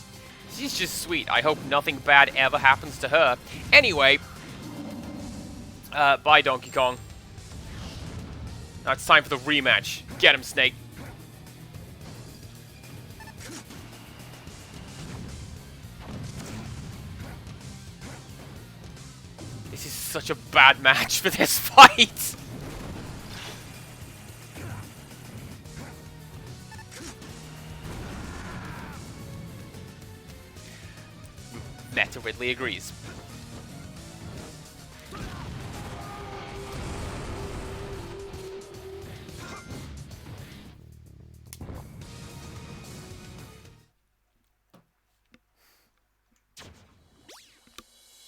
just sweet. I hope nothing bad ever happens to her. Anyway... bye, Donkey Kong. Now it's time for the rematch. Get him, Snake. such a bad match for this fight. Meta Ridley agrees.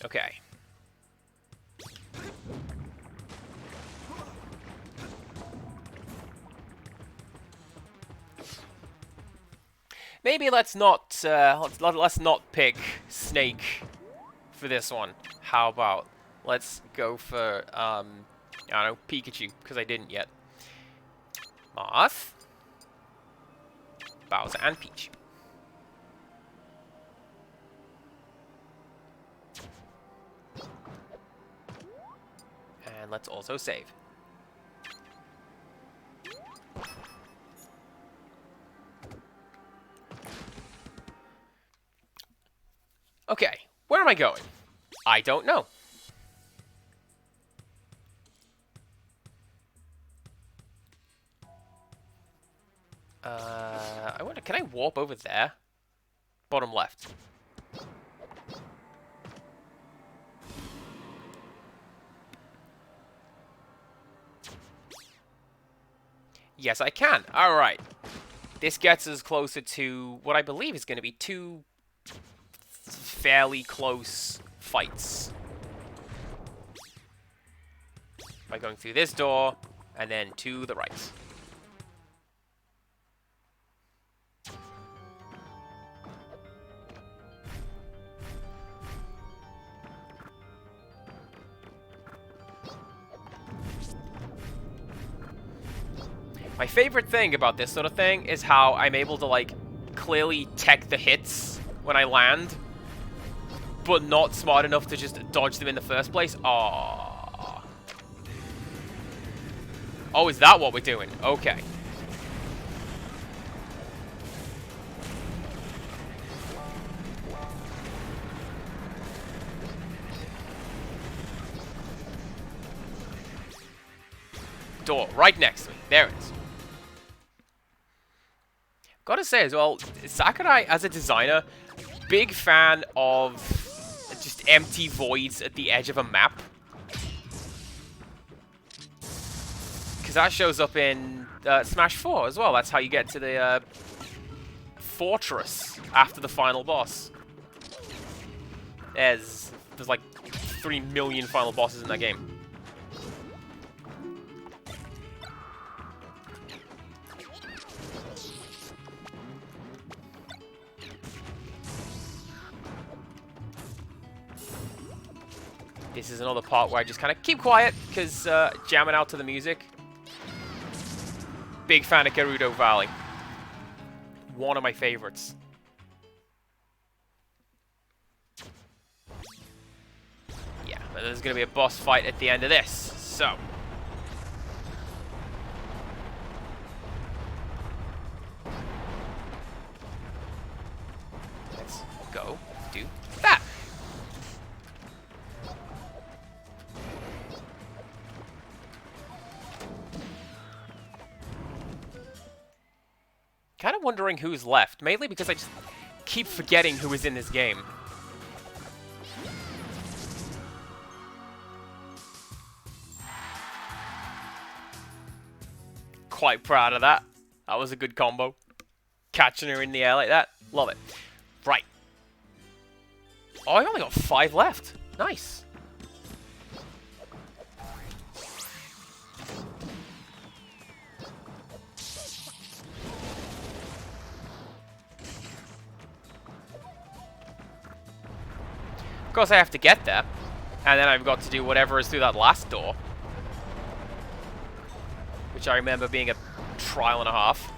Okay. Maybe let's not let's not pick Snake for this one. How about let's go for I don't know, Pikachu, because I didn't yet. Moth, Bowser, and Peach. And let's also save. Okay, where am I going? I don't know. I wonder, can I warp over there? Bottom left. Yes, I can. Alright. This gets us closer to what I believe is going to be two fairly close fights. By going through this door, and then to the right. My favorite thing about this sort of thing is how I'm able to, like, clearly tech the hits when I land, but not smart enough to just dodge them in the first place. Aww. Oh, is that what we're doing? Okay. Door right next to me. There it is. Gotta say as well, Sakurai, as a designer, big fan of just empty voids at the edge of a map. Because that shows up in Smash 4 as well. That's how you get to the fortress after the final boss. There's like 3 million final bosses in that game. This is another part where I just kind of keep quiet, because jamming out to the music. Big fan of Gerudo Valley. One of my favorites. Yeah, but there's going to be a boss fight at the end of this, so... let's go do that. Kind of wondering who's left, mainly because I just keep forgetting who is in this game. Quite proud of that. That was a good combo. Catching her in the air like that. Love it. Right. Oh, I only got 5 left. Nice. Of course, I have to get there, and then I've got to do whatever is through that last door, which I remember being a trial and a half.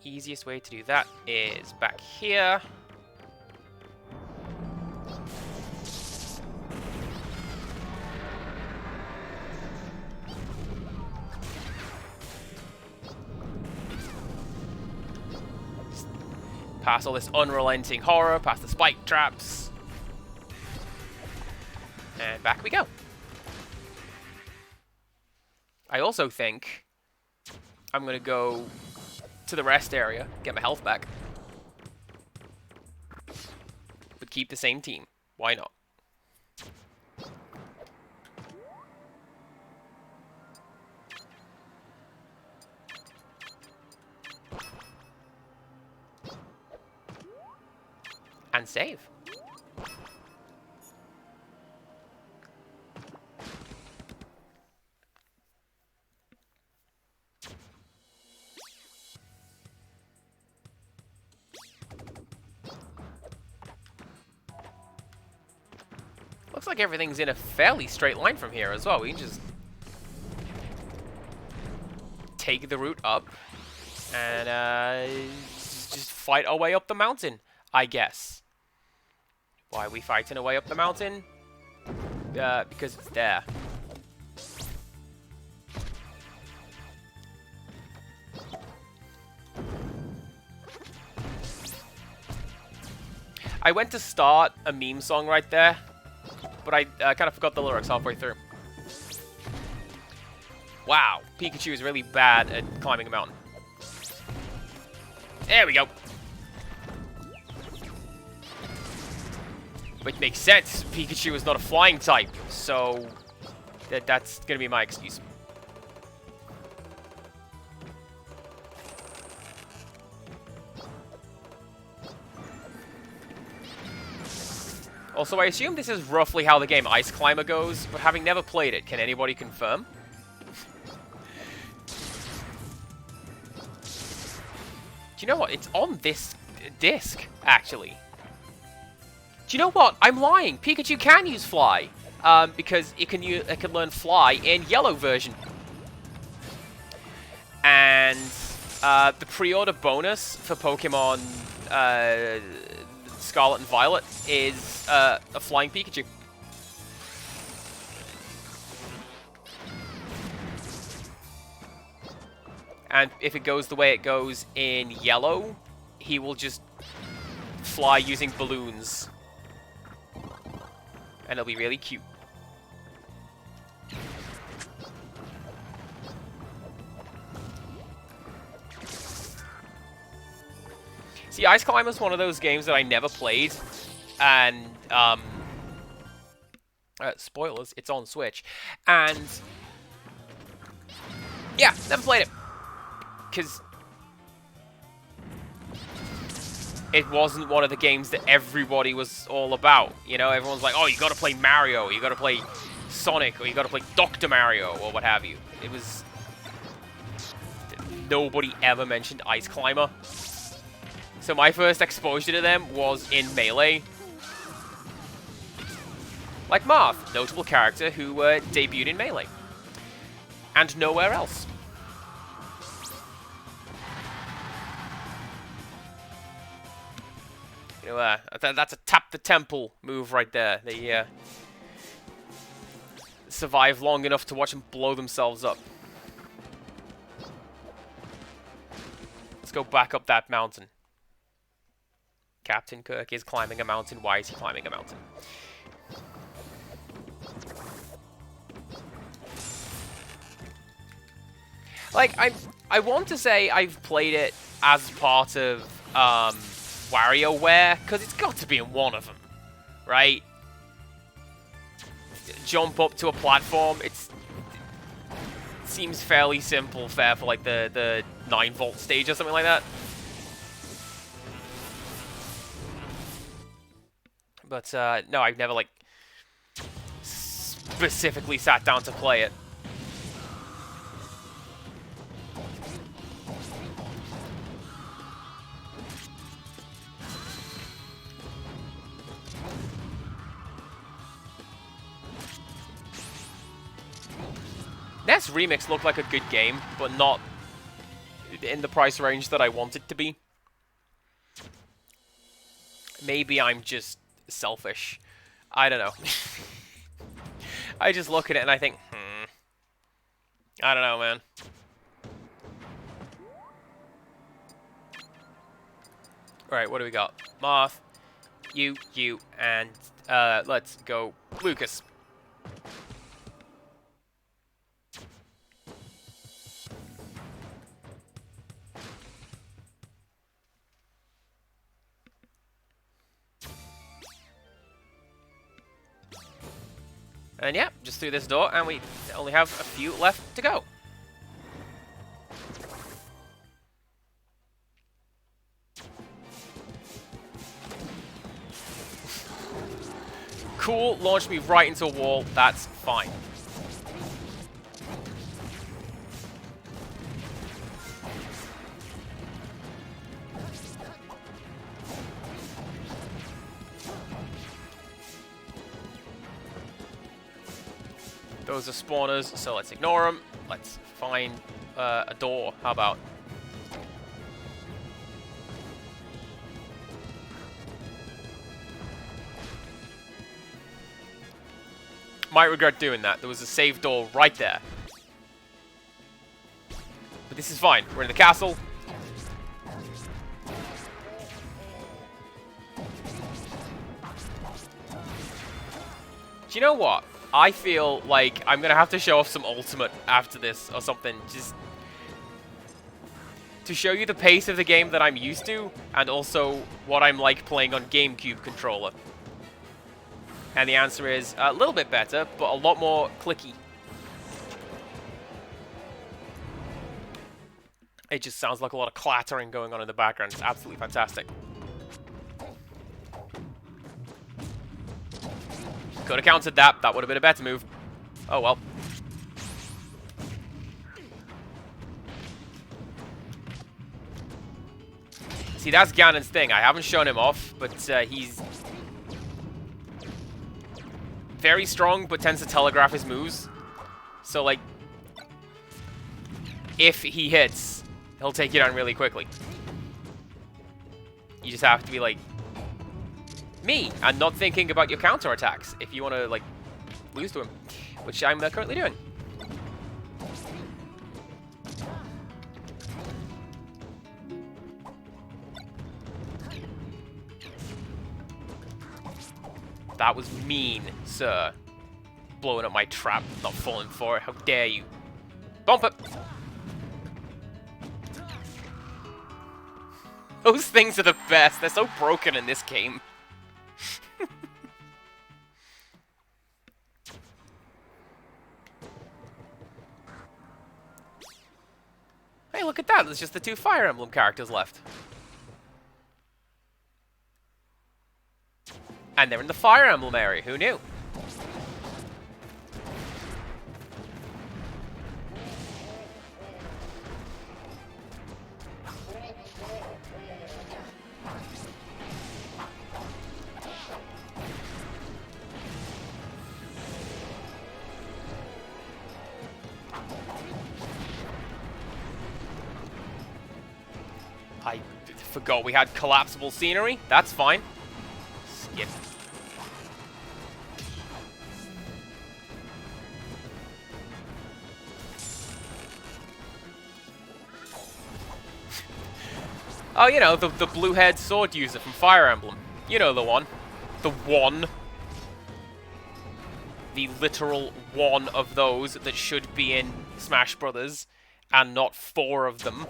Easiest way to do that is back here. Past all this unrelenting horror, past the spike traps. And back we go. I also think I'm going to go to the rest area, get my health back. But keep the same team. Why not? And save. Looks like everything's in a fairly straight line from here as well. We can just take the route up and just fight our way up the mountain, I guess. Why are we fighting our way up the mountain? Because it's there. I went to start a meme song right there, but I kind of forgot the lyrics halfway through. Wow, Pikachu is really bad at climbing a mountain. There we go. Which makes sense. Pikachu is not a flying type, so that's going to be my excuse. Also, I assume this is roughly how the game Ice Climber goes, but having never played it, can anybody confirm? Do you know what? It's on this disc, actually. Do you know what? I'm lying. Pikachu can use Fly, because it can learn Fly in Yellow version. And the pre-order bonus for Pokemon Scarlet and Violet is a flying Pikachu. And if it goes the way it goes in Yellow, he will just fly using balloons. And it'll be really cute. See, Ice Climber is one of those games that I never played, and spoilers, it's on Switch, and yeah, never played it because it wasn't one of the games that everybody was all about. You know, everyone's like, "Oh, you got to play Mario, you got to play Sonic, or you got to play Dr. Mario, or what have you." It was nobody ever mentioned Ice Climber. So my first exposure to them was in Melee. Like Marth, notable character who debuted in Melee. And nowhere else. You know, that's a tap the temple move right there. They survive long enough to watch them blow themselves up. Let's go back up that mountain. Captain Kirk is climbing a mountain. Why is he climbing a mountain? Like, I want to say I've played it as part of WarioWare, because it's got to be in one of them, right? Jump up to a platform. It seems fairly simple fare for like the 9-volt stage or something like that. But, no, I've never, like, specifically sat down to play it. NES Remix looked like a good game, but not in the price range that I want it to be. Maybe I'm just selfish. I don't know. I just look at it and I think, I don't know, man. Right, what do we got? Moth, you, and let's go Lucas. And yeah, just through this door, and we only have a few left to go. Cool, launched me right into a wall, that's fine. Those are spawners, so let's ignore them. Let's find a door. How about? Might regret doing that. There was a safe door right there. But this is fine. We're in the castle. Do you know what? I feel like I'm going to have to show off some ultimate after this or something. Just to show you the pace of the game that I'm used to and also what I'm like playing on GameCube controller. And the answer is a little bit better, but a lot more clicky. It just sounds like a lot of clattering going on in the background. It's absolutely fantastic. Could have countered that. That would have been a better move. Oh, well. See, that's Ganon's thing. I haven't shown him off, but he's very strong, but tends to telegraph his moves. So, like, if he hits, he'll take you down really quickly. You just have to be, like, me, and not thinking about your counterattacks if you want to, like, lose to him, which I'm currently doing. That was mean, sir. Blowing up my trap, not falling for it. How dare you? Bump it! Those things are the best. They're so broken in this game. Hey, look at that. There's just the 2 Fire Emblem characters left. And they're in the Fire Emblem area. Who knew? I forgot we had collapsible scenery. That's fine. Skip. Oh, you know, the blue-haired sword user from Fire Emblem. You know the one. The one. The literal one of those that should be in Smash Brothers, and not 4 of them.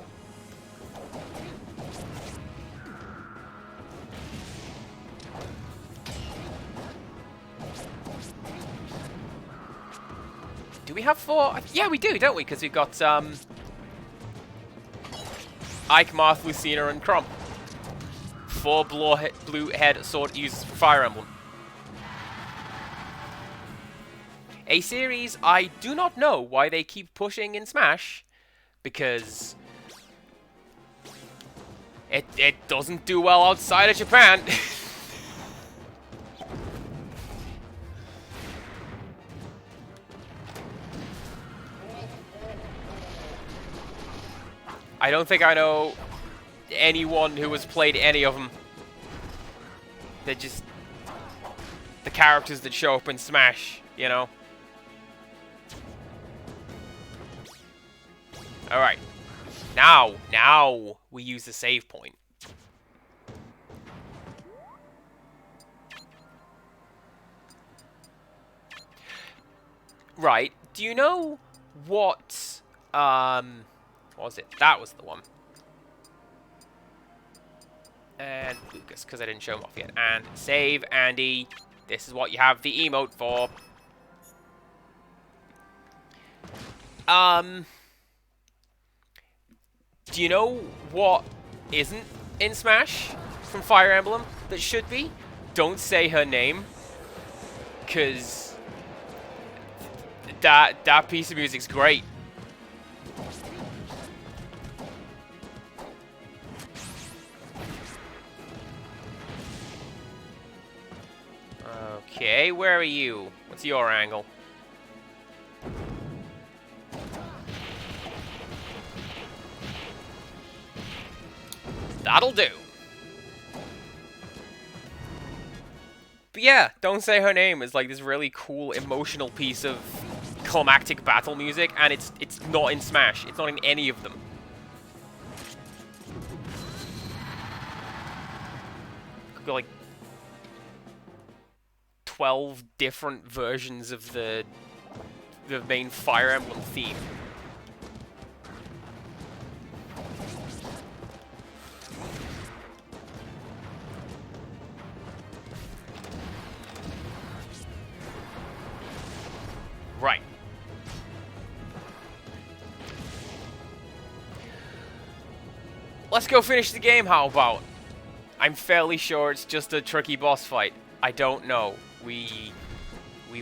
Do we have 4? Yeah, we do, don't we? Because we've got, Ike, Marth, Lucina, and Chrom. 4 blue-head sword users for Fire Emblem. A series I do not know why they keep pushing in Smash, because it doesn't do well outside of Japan. I don't think I know anyone who has played any of them. They're just the characters that show up in Smash, you know? Alright. Now we use the save point. Right. Do you know what was it? That was the one. And Lucas, because I didn't show him off yet. And save, Andy. This is what you have the emote for. Do you know what isn't in Smash from Fire Emblem that should be? Don't say her name, because that piece of music's great. Okay, where are you? What's your angle? That'll do. But yeah, Don't Say Her Name is like this really cool emotional piece of climactic battle music, and it's not in Smash. It's not in any of them. Could go like 12 different versions of the main Fire Emblem theme. Right. Let's go finish the game, how about? I'm fairly sure it's just a tricky boss fight. I don't know. We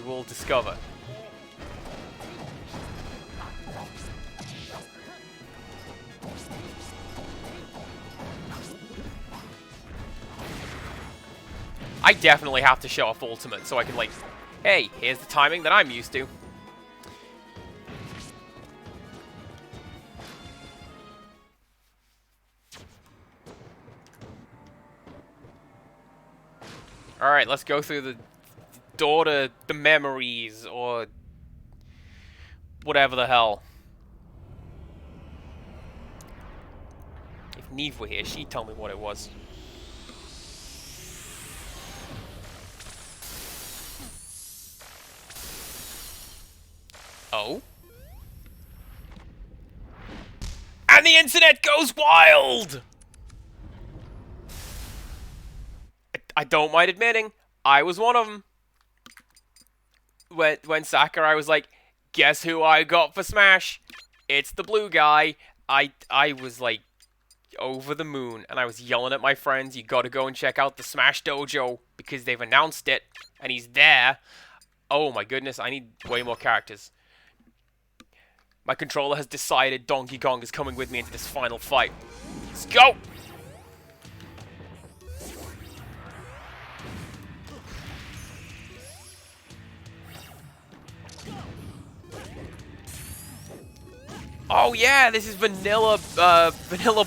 will discover. I definitely have to show off Ultimate so I can, like, hey, here's the timing that I'm used to. Alright, let's go through the door to the memories, or whatever the hell. If Neve were here, she'd tell me what it was. Oh? And the internet goes wild! I don't mind admitting, I was one of them. When Sakurai was like, guess who I got for Smash? It's the blue guy. I was like, over the moon, and I was yelling at my friends, you gotta go and check out the Smash Dojo, because they've announced it, and he's there. Oh my goodness, I need way more characters. My controller has decided Donkey Kong is coming with me into this final fight. Let's go! Oh yeah, this is Vanilla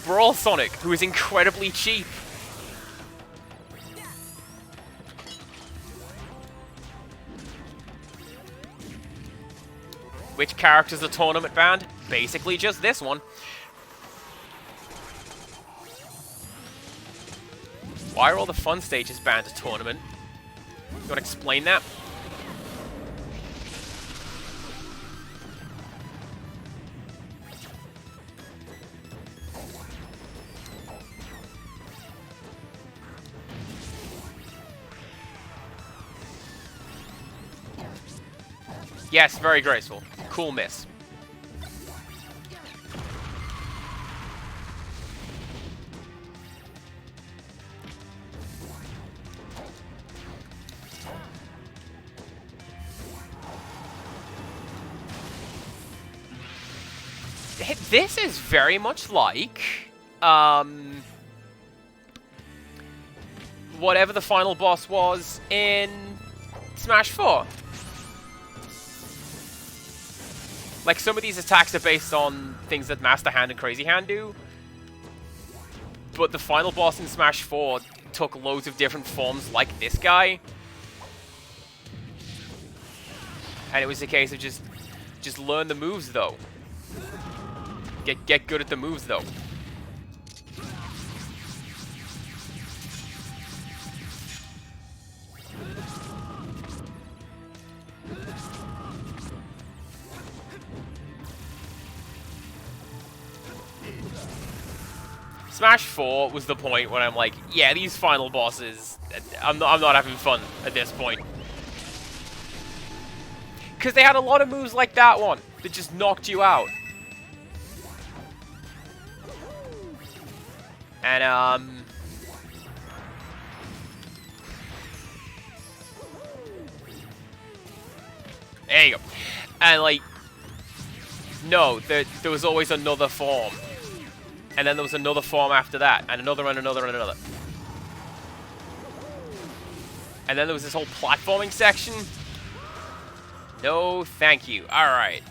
Brawl Sonic, who is incredibly cheap. Which character's a tournament banned? Basically just this one. Why are all the fun stages banned to tournament? You want to explain that? Yes, very graceful. Cool miss. This is very much like, whatever the final boss was in Smash 4. Like, some of these attacks are based on things that Master Hand and Crazy Hand do. But the final boss in Smash 4 took loads of different forms like this guy. And it was a case of just learn the moves, though. Get good at the moves, though. Smash 4 was the point when I'm like, yeah, these final bosses, I'm not having fun at this point. Because they had a lot of moves like that one that just knocked you out. And, there you go. And, like, no, there was always another form. And then there was another form after that, and another, and another, and another. And then there was this whole platforming section. No, thank you. Alright.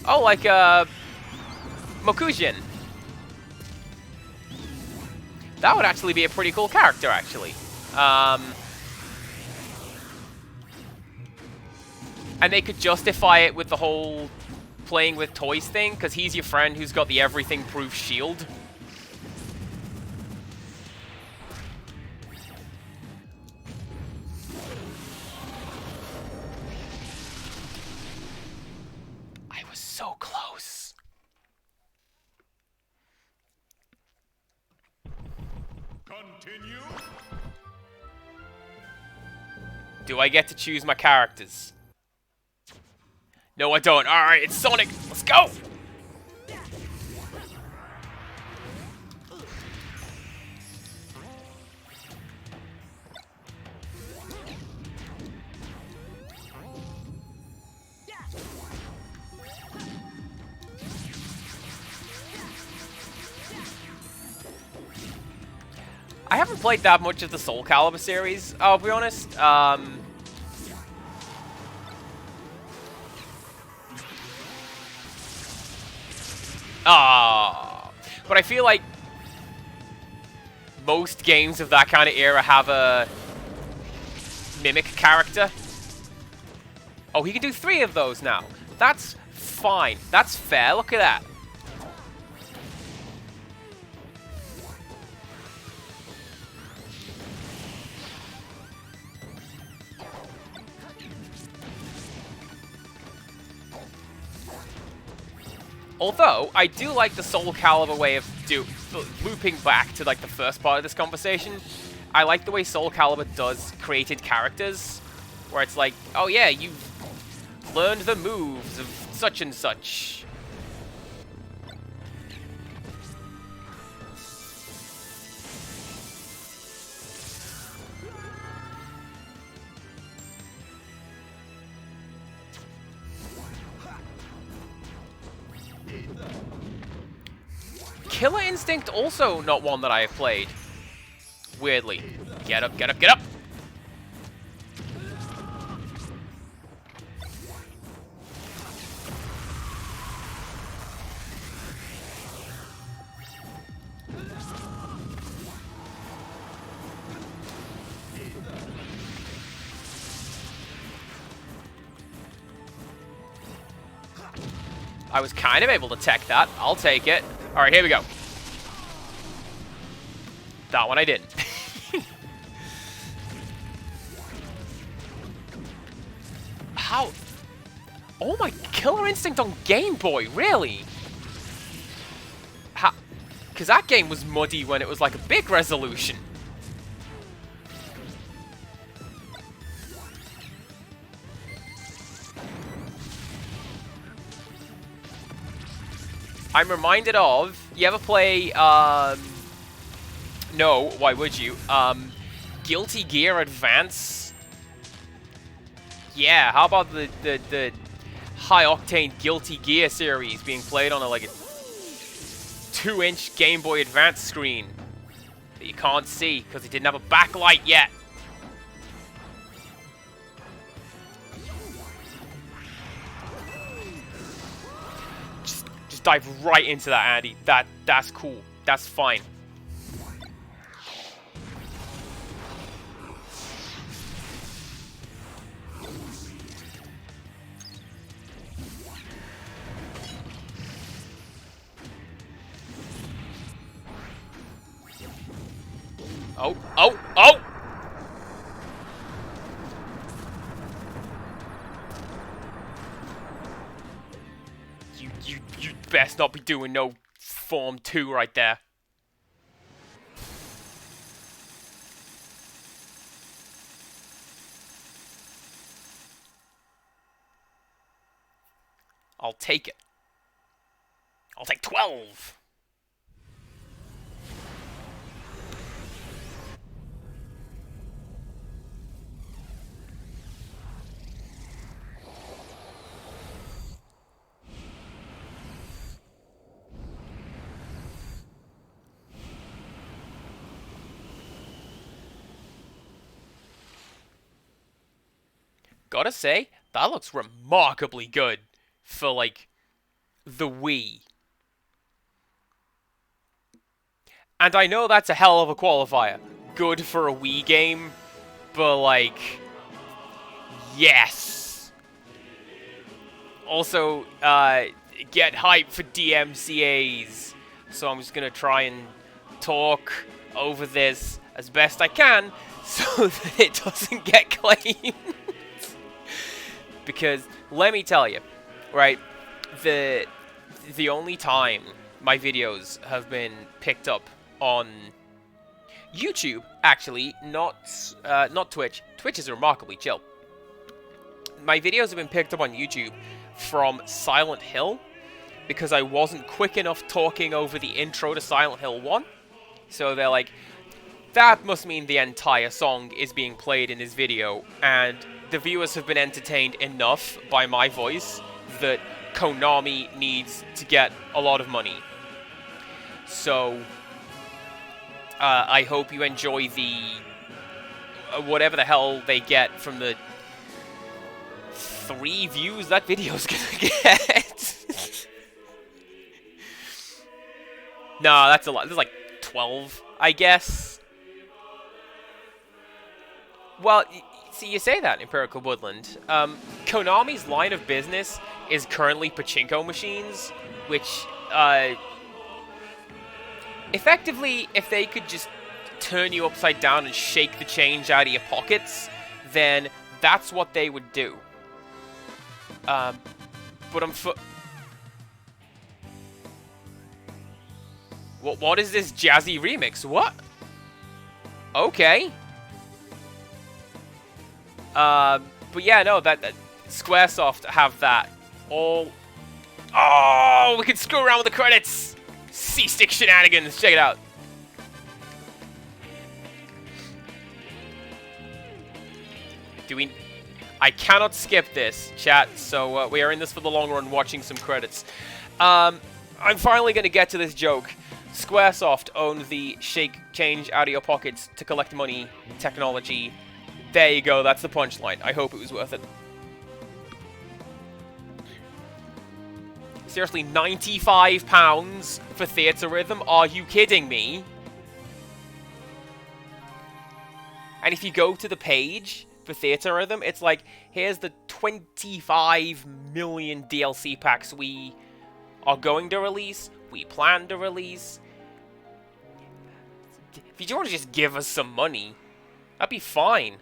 Oh, like, Mokujin. That would actually be a pretty cool character, actually. And they could justify it with the whole playing with toys thing, because he's your friend who's got the everything-proof shield. I was so close. Continue. Do I get to choose my characters? No, I don't. Alright, it's Sonic. Let's go! I haven't played that much of the Soul Calibur series, I'll be honest. But I feel like most games of that kind of era have a mimic character. Oh, he can do 3 of those now. That's fine. That's fair. Look at that. Although, I do like the Soul Calibur way of looping back to, like, the first part of this conversation. I like the way Soul Calibur does created characters, where it's like, oh yeah, you've learned the moves of such and such. Killer Instinct also not one that I have played. Weirdly. Get up, get up, get up! I was kind of able to tech that. I'll take it. Alright, here we go. That one I didn't. How? Oh my, Killer Instinct on Game Boy, really? How? Because that game was muddy when it was like a big resolution. I'm reminded of, you ever play, no, why would you? Guilty Gear Advance? Yeah, how about the high-octane Guilty Gear series being played on like a 2-inch Game Boy Advance screen that you can't see because it didn't have a backlight yet? Just dive right into that, Andy. That's cool. That's fine. Oh, oh, oh! You best not be doing no Form 2 right there. I'll take it. I'll take 12. Gotta say, that looks remarkably good for, like, the Wii. And I know that's a hell of a qualifier. Good for a Wii game, but, like, yes. Also, get hype for DMCAs. So I'm just gonna try and talk over this as best I can so that it doesn't get claimed. Because, let me tell you, right, the only time my videos have been picked up on YouTube, actually, not Twitch. Twitch is remarkably chill. My videos have been picked up on YouTube from Silent Hill, because I wasn't quick enough talking over the intro to Silent Hill 1. So they're like, that must mean the entire song is being played in this video, and the viewers have been entertained enough by my voice that Konami needs to get a lot of money. So, I hope you enjoy the whatever the hell they get from the 3 views that video's gonna get. No, that's a lot. There's like 12, I guess. Well, see, you say that, Empirical Woodland. Konami's line of business is currently pachinko machines, which, effectively, if they could just turn you upside down and shake the change out of your pockets, then that's what they would do. But what is this jazzy remix? What? Okay. But yeah, no, that Squaresoft have that all. Oh, we can screw around with the credits. C-stick shenanigans. Check it out. I cannot skip this, chat. So we are in this for the long run, watching some credits. I'm finally gonna get to this joke. Squaresoft own the shake change out of your pockets to collect money technology. There you go, that's the punchline. I hope it was worth it. Seriously, £95 for Theatre Rhythm? Are you kidding me? And if you go to the page for Theatre Rhythm, it's like, here's the 25 million DLC packs we are going to release, we plan to release. If you want to just give us some money, that'd be fine.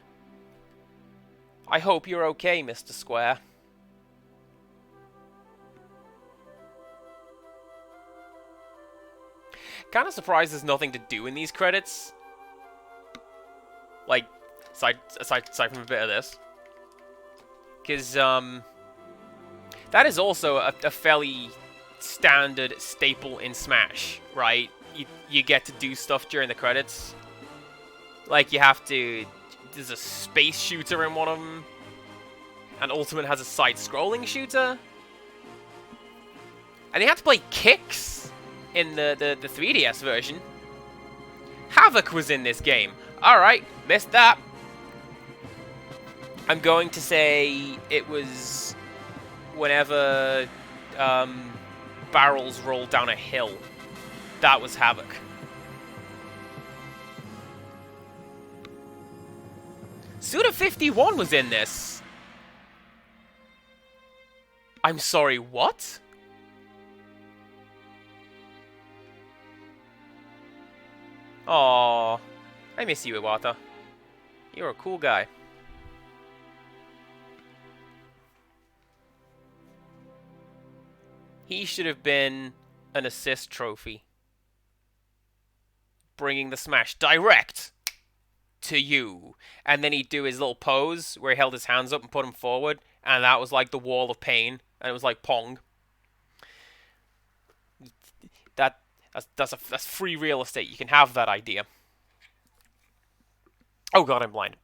I hope you're okay, Mr. Square. Kind of surprised there's nothing to do in these credits. Like, aside from a bit of this. Because, that is also a fairly standard staple in Smash, right? You get to do stuff during the credits. Like, you have to... There's a space shooter in one of them. And Ultimate has a side-scrolling shooter. And they had to play Kicks in the 3DS version. Havoc was in this game. Alright, missed that. I'm going to say it was whenever barrels rolled down a hill. That was Havoc. Suda51 was in this. I'm sorry, what? Aww. I miss you, Iwata. You're a cool guy. He should have been an assist trophy. Bringing the smash direct to you. And then he'd do his little pose where he held his hands up and put them forward. And that was like the wall of pain. And it was like Pong. That's free real estate. You can have that idea. Oh god, I'm blind.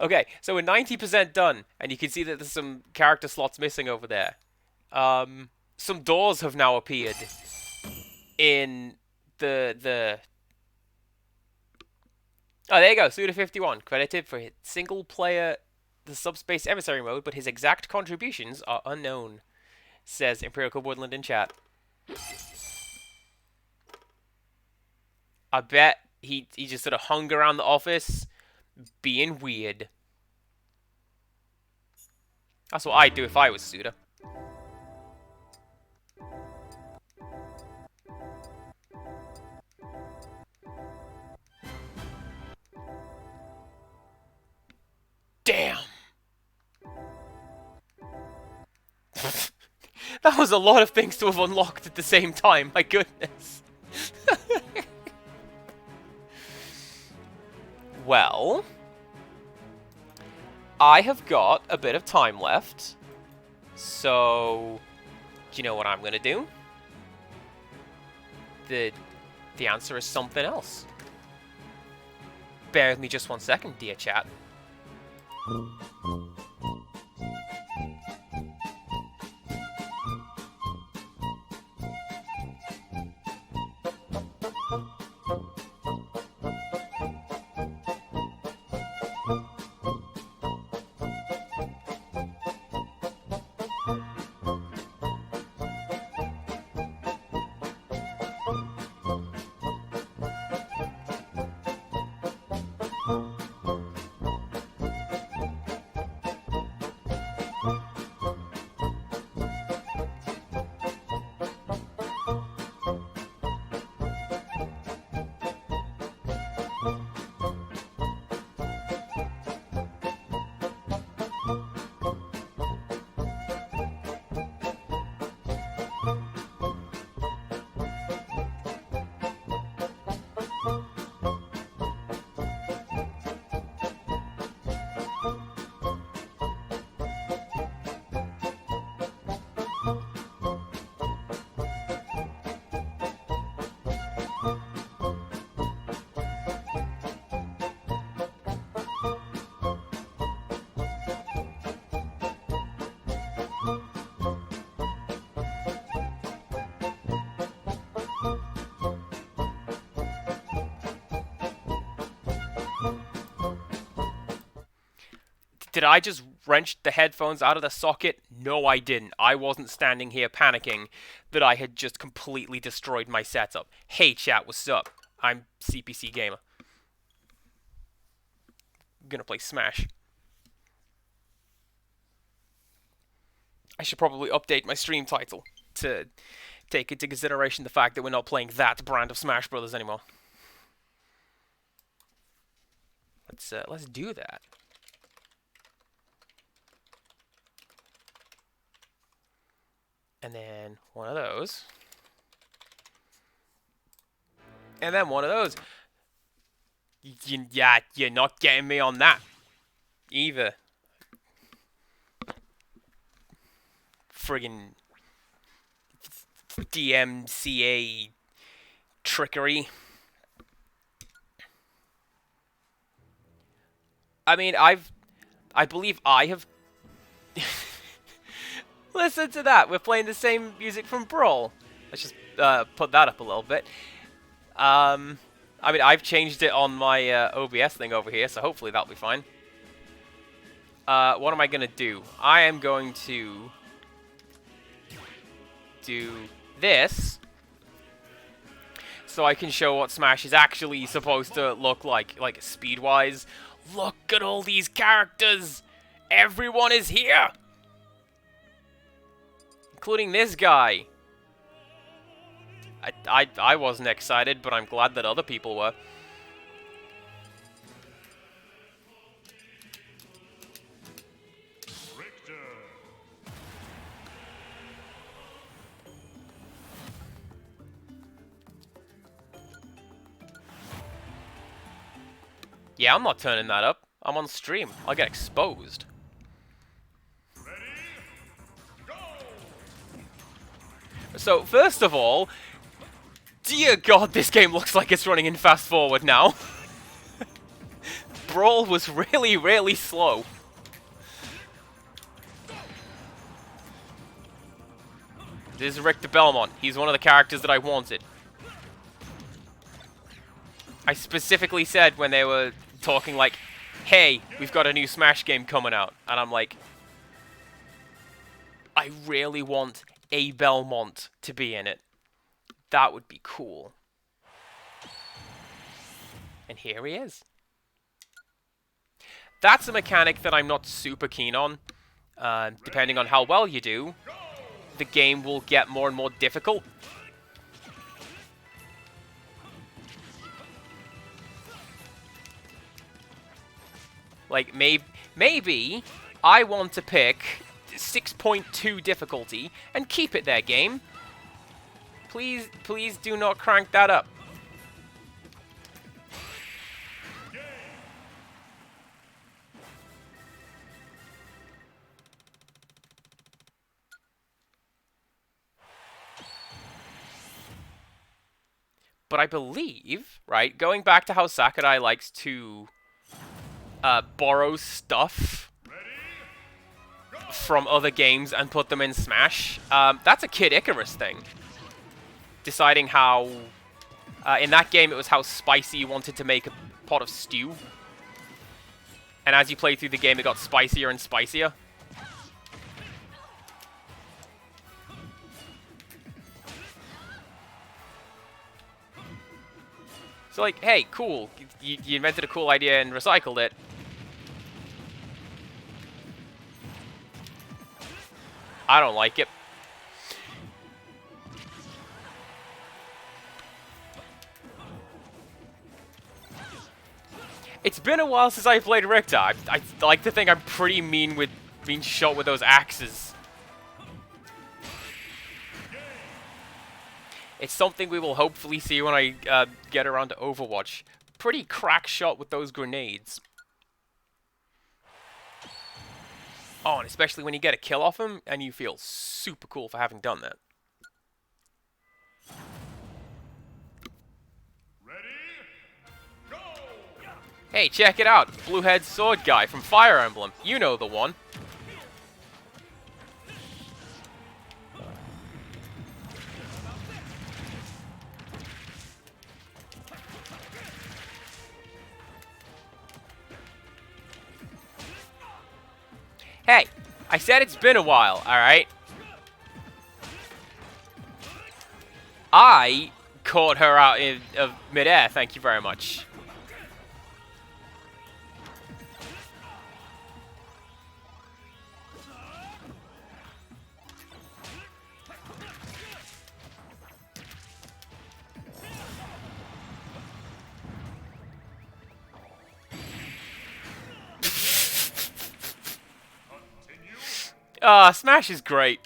Okay, so we're 90% done, and you can see that there's some character slots missing over there. Some doors have now appeared in the... Oh, there you go, Suda51, credited for his single-player the Subspace Emissary mode, but his exact contributions are unknown, says Empirical Woodland in chat. I bet he just sort of hung around the office being weird. That's what I'd do if I was Suda. Damn! That was a lot of things to have unlocked at the same time, my goodness. Well, I have got a bit of time left, so do you know what I'm going to do? The answer is something else. Bear with me just 1 second, dear chat. Did I just wrench the headphones out of the socket? No, I didn't. I wasn't standing here panicking that I had just completely destroyed my setup. Hey chat, what's up? I'm CPC Gamer. I'm gonna play Smash. I should probably update my stream title to take into consideration the fact that we're not playing that brand of Smash Brothers anymore. Let's do that. And then one of those. And then one of those. Yeah, you're not getting me on that. Either. Friggin' DMCA trickery. I mean, I believe I have... Listen to that. We're playing the same music from Brawl. Let's just put that up a little bit. I mean, I've changed it on my OBS thing over here, so hopefully that'll be fine. What am I going to do? I am going to do this so I can show what Smash is actually supposed to look like speed-wise. Look at all these characters! Everyone is here! Including this guy. I wasn't excited, but I'm glad that other people were. Richter. Yeah, I'm not turning that up. I'm on stream. I'll get exposed. Ready? Go! So, first of all, dear God, this game looks like it's running in fast forward now. Brawl was really, really slow. This is Richter Belmont. He's one of the characters that I wanted. I specifically said when they were talking like, hey, we've got a new Smash game coming out. And I'm like, I really want a Belmont to be in it. That would be cool. And here he is. That's a mechanic that I'm not super keen on. Depending on how well you do, the game will get more and more difficult. Like, maybe I want to pick 6.2 difficulty and keep it there, game. Please do not crank that up. But I believe, right, going back to how Sakurai likes to borrow stuff from other games and put them in Smash, that's a Kid Icarus thing. Deciding how, in that game it was how spicy you wanted to make a pot of stew. And as you play through the game it got spicier and spicier. So like, hey, cool, you invented a cool idea and recycled it. I don't like it. It's been a while since I played Richter. I like to think I'm pretty mean with being shot with those axes. It's something we will hopefully see when I get around to Overwatch. Pretty crack shot with those grenades. Oh, and especially when you get a kill off him, and you feel super cool for having done that. Ready? Go! Hey, check it out! Blue-head sword guy from Fire Emblem. You know the one. Hey, I said it's been a while, alright? I caught her out of midair, thank you very much. Smash is great.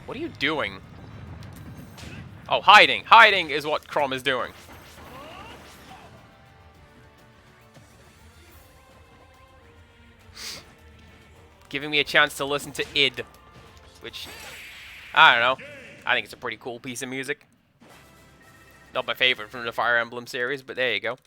What are you doing? Oh, hiding. Hiding is what Chrom is doing. Giving me a chance to listen to id. Which, I don't know. I think it's a pretty cool piece of music. Not my favorite from the Fire Emblem series, but there you go.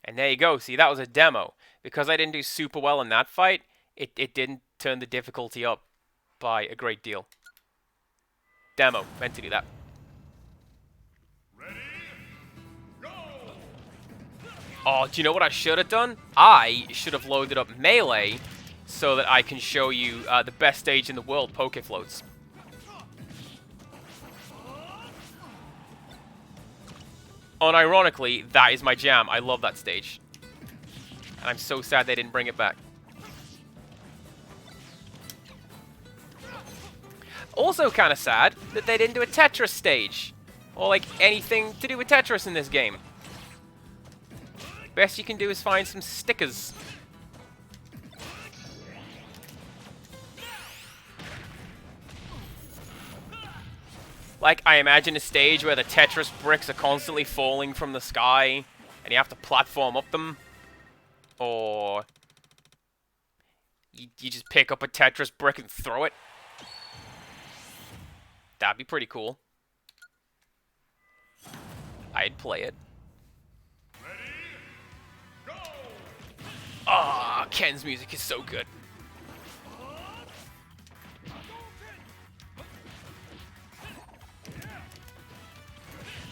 And there you go. See, that was a demo. Because I didn't do super well in that fight, it didn't turn the difficulty up by a great deal. Demo. Meant to do that. Ready? Go! Oh, do you know what I should have done? I should have loaded up Melee so that I can show you the best stage in the world, Poke Floats. unironically, that is my jam. I love that stage. And I'm so sad they didn't bring it back. Also kind of sad that they didn't do a Tetris stage. Or like anything to do with Tetris in this game. Best you can do is find some stickers. Like, I imagine a stage where the Tetris bricks are constantly falling from the sky, and you have to platform up them. Or you just pick up a Tetris brick and throw it. That'd be pretty cool. I'd play it. Ready? Go! Ah, Ken's music is so good.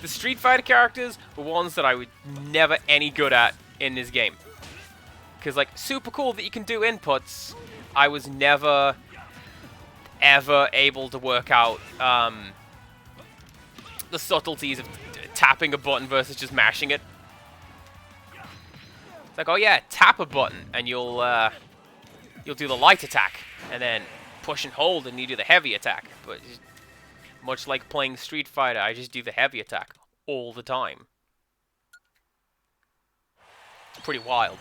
The Street Fighter characters were ones that I was never any good at in this game. Because, like, super cool that you can do inputs. I was never, ever able to work out the subtleties of tapping a button versus just mashing it. It's like, oh yeah, tap a button and you'll do the light attack, and then push and hold and you do the heavy attack. But much like playing Street Fighter, I just do the heavy attack all the time. Pretty wild.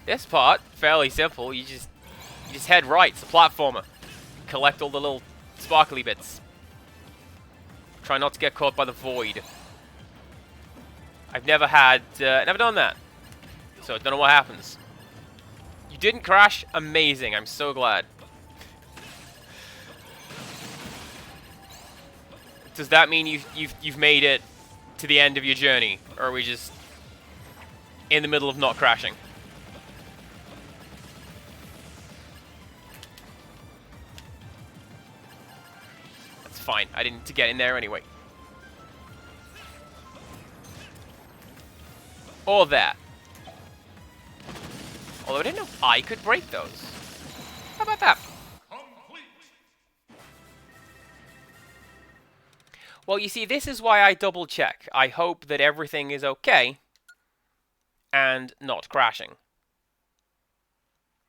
This part, fairly simple. You just head right. It's a platformer. Collect all the little sparkly bits. Try not to get caught by the void. I've never done that. So I don't know what happens. You didn't crash? Amazing. I'm so glad. Does that mean you've made it to the end of your journey? Or are we just in the middle of not crashing? That's fine. I didn't need to get in there anyway. Or that. Although I didn't know I could break those. How about that? Complete. Well, you see, this is why I double check. I hope that everything is okay and not crashing.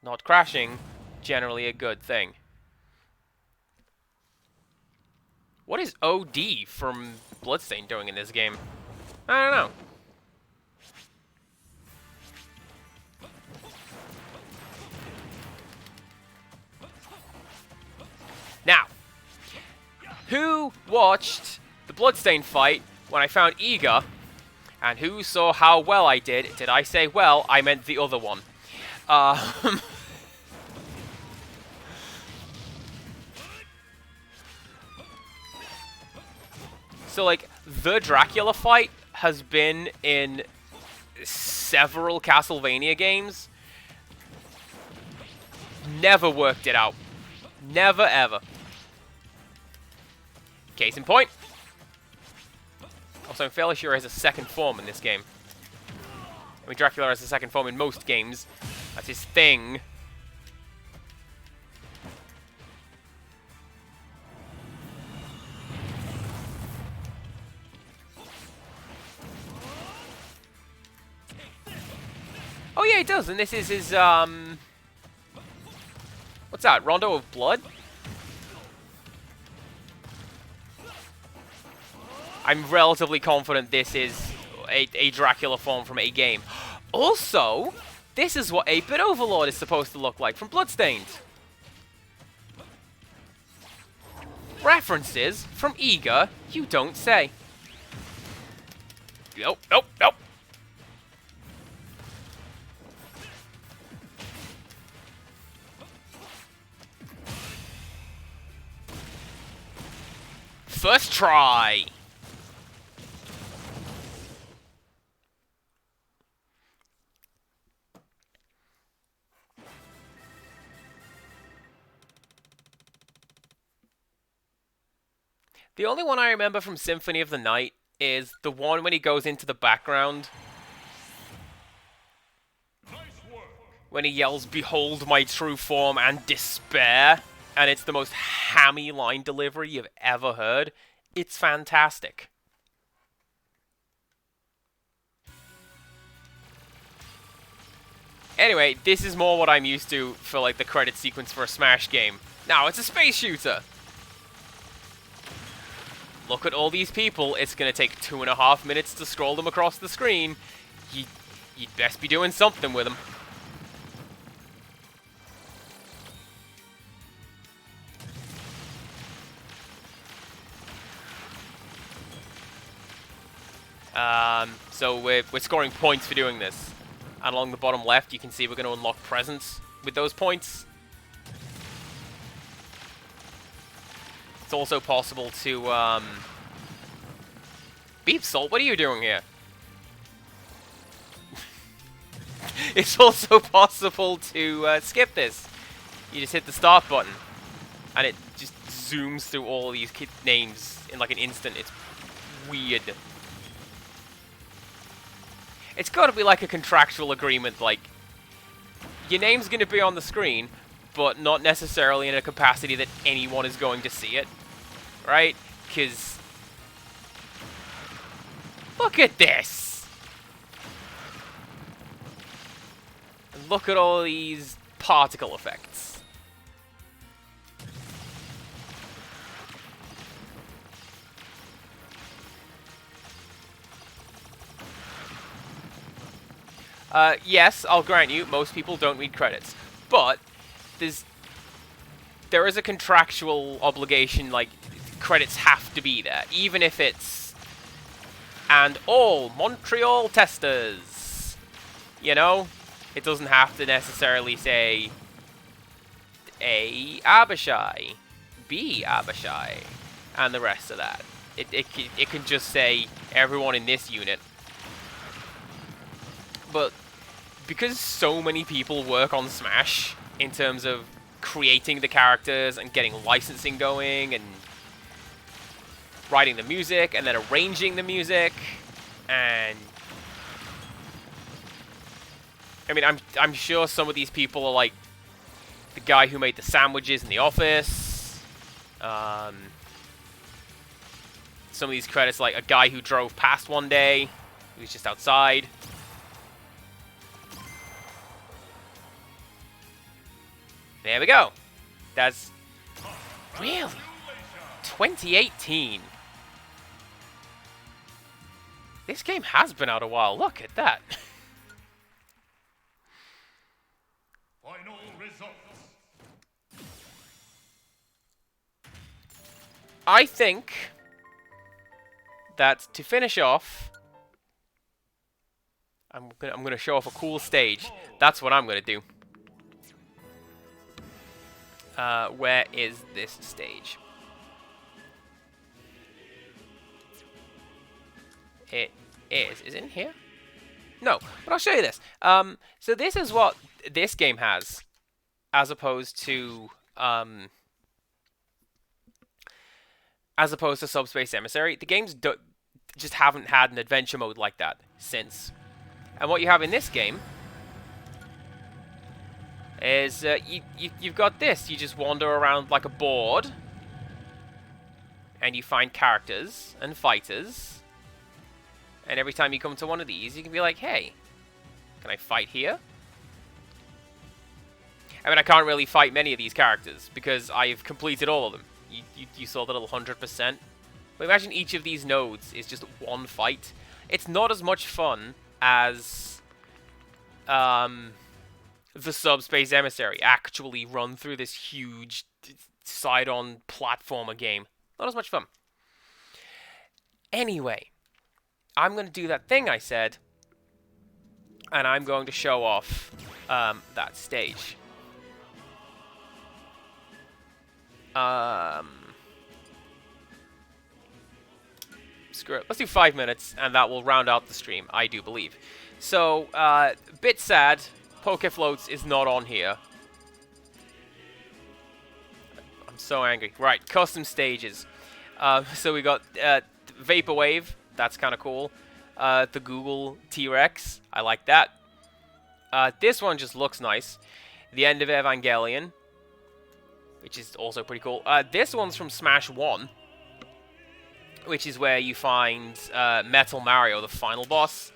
Not crashing, generally a good thing. What is OD from Bloodstain doing in this game? I don't know. Now, who watched the Bloodstain fight when I found Iga, and who saw how well I did? Did I say well? I meant the other one. So, like, the Dracula fight has been in several Castlevania games. Never worked it out. Never, ever. Case in point. Also, I'm fairly sure he has a second form in this game. I mean, Dracula has a second form in most games. That's his thing. Oh yeah, he does, and this is his, what's that, Rondo of Blood? I'm relatively confident this is a Dracula form from a game. Also, this is what 8-Bit Overlord is supposed to look like from Bloodstained. References from Iga, you don't say. Nope, nope, nope. First try. The only one I remember from Symphony of the Night is the one when he goes into the background. when he yells, "Behold my true form and despair," and it's the most hammy line delivery you've ever heard. It's fantastic. Anyway, this is more what I'm used to for, like, the credit sequence for a Smash game. Now, it's a space shooter! Look at all these people. It's gonna take 2.5 minutes to scroll them across the screen. You'd best be doing something with them. So we're scoring points for doing this. And along the bottom left, you can see we're going to unlock presents with those points. It's also possible to, Beep Salt, what are you doing here? It's also possible to skip this. You just hit the start button, and it just zooms through all these kid names in like an instant. It's weird. It's got to be like a contractual agreement, like, your name's going to be on the screen, but not necessarily in a capacity that anyone is going to see it, right? Because, look at this! And look at all these particle effects. Yes, I'll grant you, most people don't read credits. But there is a contractual obligation, like, credits have to be there. Even if it's... And all Montreal testers. You know? It doesn't have to necessarily say... A. Abishai. B. Abishai. And the rest of that. It can just say, everyone in this unit. But because so many people work on Smash in terms of creating the characters and getting licensing going and writing the music and then arranging the music, and I mean, I'm sure some of these people are like the guy who made the sandwiches in The Office. Some of these credits, like a guy who drove past one day, he was just outside. There we go. That's... Really? 2018. This game has been out a while. Look at that. Final results. I think that to finish off, I'm gonna show off a cool stage. That's what I'm gonna do. Where is this stage? It is. Is it in here? No, but I'll show you this. So this is what this game has, as opposed to Subspace Emissary. The games just haven't had an adventure mode like that since. And what you have in this game is you've got this. You just wander around like a board, and you find characters and fighters. And every time you come to one of these, you can be like, hey, can I fight here? I mean, I can't really fight many of these characters because I've completed all of them. You saw the little 100%. But imagine each of these nodes is just one fight. It's not as much fun as the Subspace Emissary actually run through this huge side-on platformer game. Not as much fun. Anyway, I'm going to do that thing I said, and I'm going to show off that stage. Screw it. Let's do 5 minutes, and that will round out the stream, I do believe. So, bit sad, Pokefloats is not on here. I'm so angry. Right, custom stages. So we got Vaporwave, that's kind of cool. The Google T-Rex, I like that. This one just looks nice. The End of Evangelion, which is also pretty cool. This one's from Smash 1, which is where you find Metal Mario, the final boss.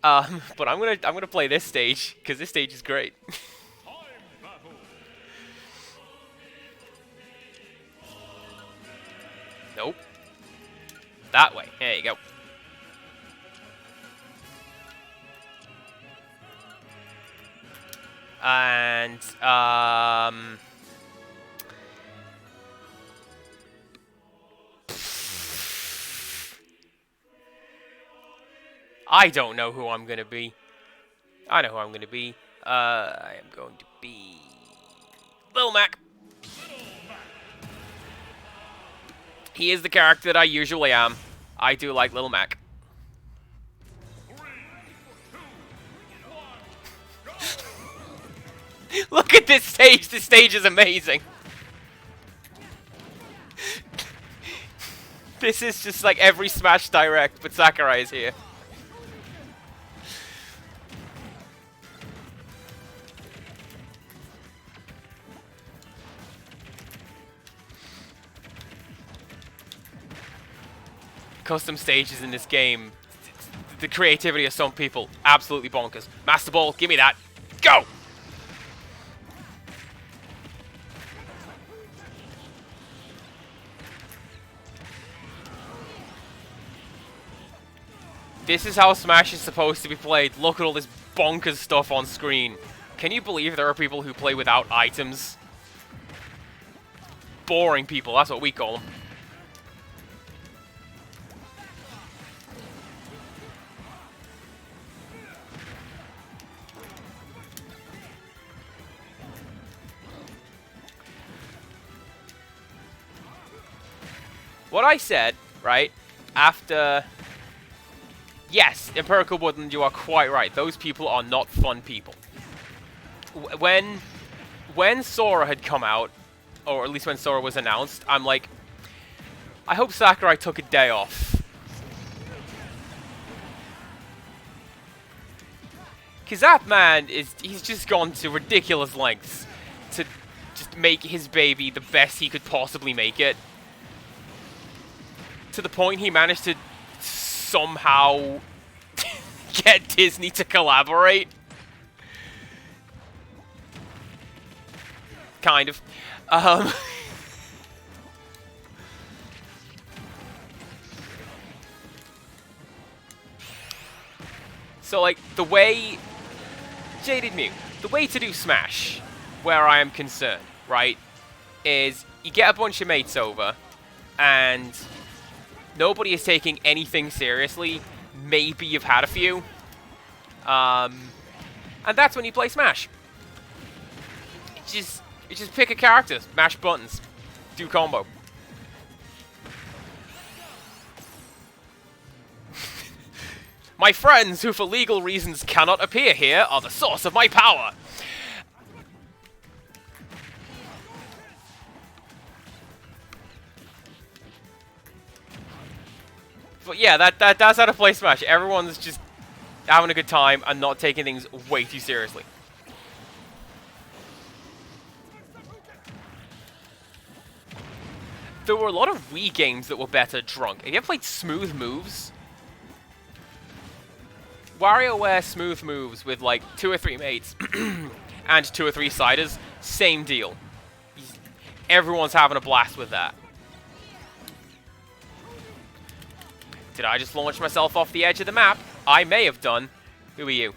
But I'm gonna play this stage because this stage is great. Nope. That way. There you go. And I don't know who I'm gonna be. I know who I'm gonna be. I am going to be Lil Mac. He is the character that I usually am. I do like Lil Mac. Look at this stage. This stage is amazing. This is just like every Smash Direct, but Sakurai is here. Custom stages in this game, the creativity of some people, absolutely bonkers. Master Ball, give me that. Go! This is how Smash is supposed to be played. Look at all this bonkers stuff on screen. Can you believe there are people who play without items? Boring people, that's what we call them. What I said, right, after... Yes, Empirical Woodland, you are quite right. Those people are not fun people. When Sora had come out, or at least when Sora was announced, I'm like, I hope Sakurai took a day off. Because that man, he's just gone to ridiculous lengths to just make his baby the best he could possibly make it. To the point he managed to somehow get Disney to collaborate. Kind of. So, like, the way... Jaded Mew. The way to do Smash, where I am concerned, right, is you get a bunch of mates over, and nobody is taking anything seriously. Maybe you've had a few. And that's when you play Smash. You just pick a character, mash buttons, do combo. My friends, who for legal reasons cannot appear here, are the source of my power. But yeah, that's how to play Smash. Everyone's just having a good time and not taking things way too seriously. There were a lot of Wii games that were better drunk. Have you ever played Smooth Moves? WarioWare Smooth Moves with like 2 or 3 mates and 2 or 3 ciders, same deal. Everyone's having a blast with that. Did I just launch myself off the edge of the map? I may have done. Who are you?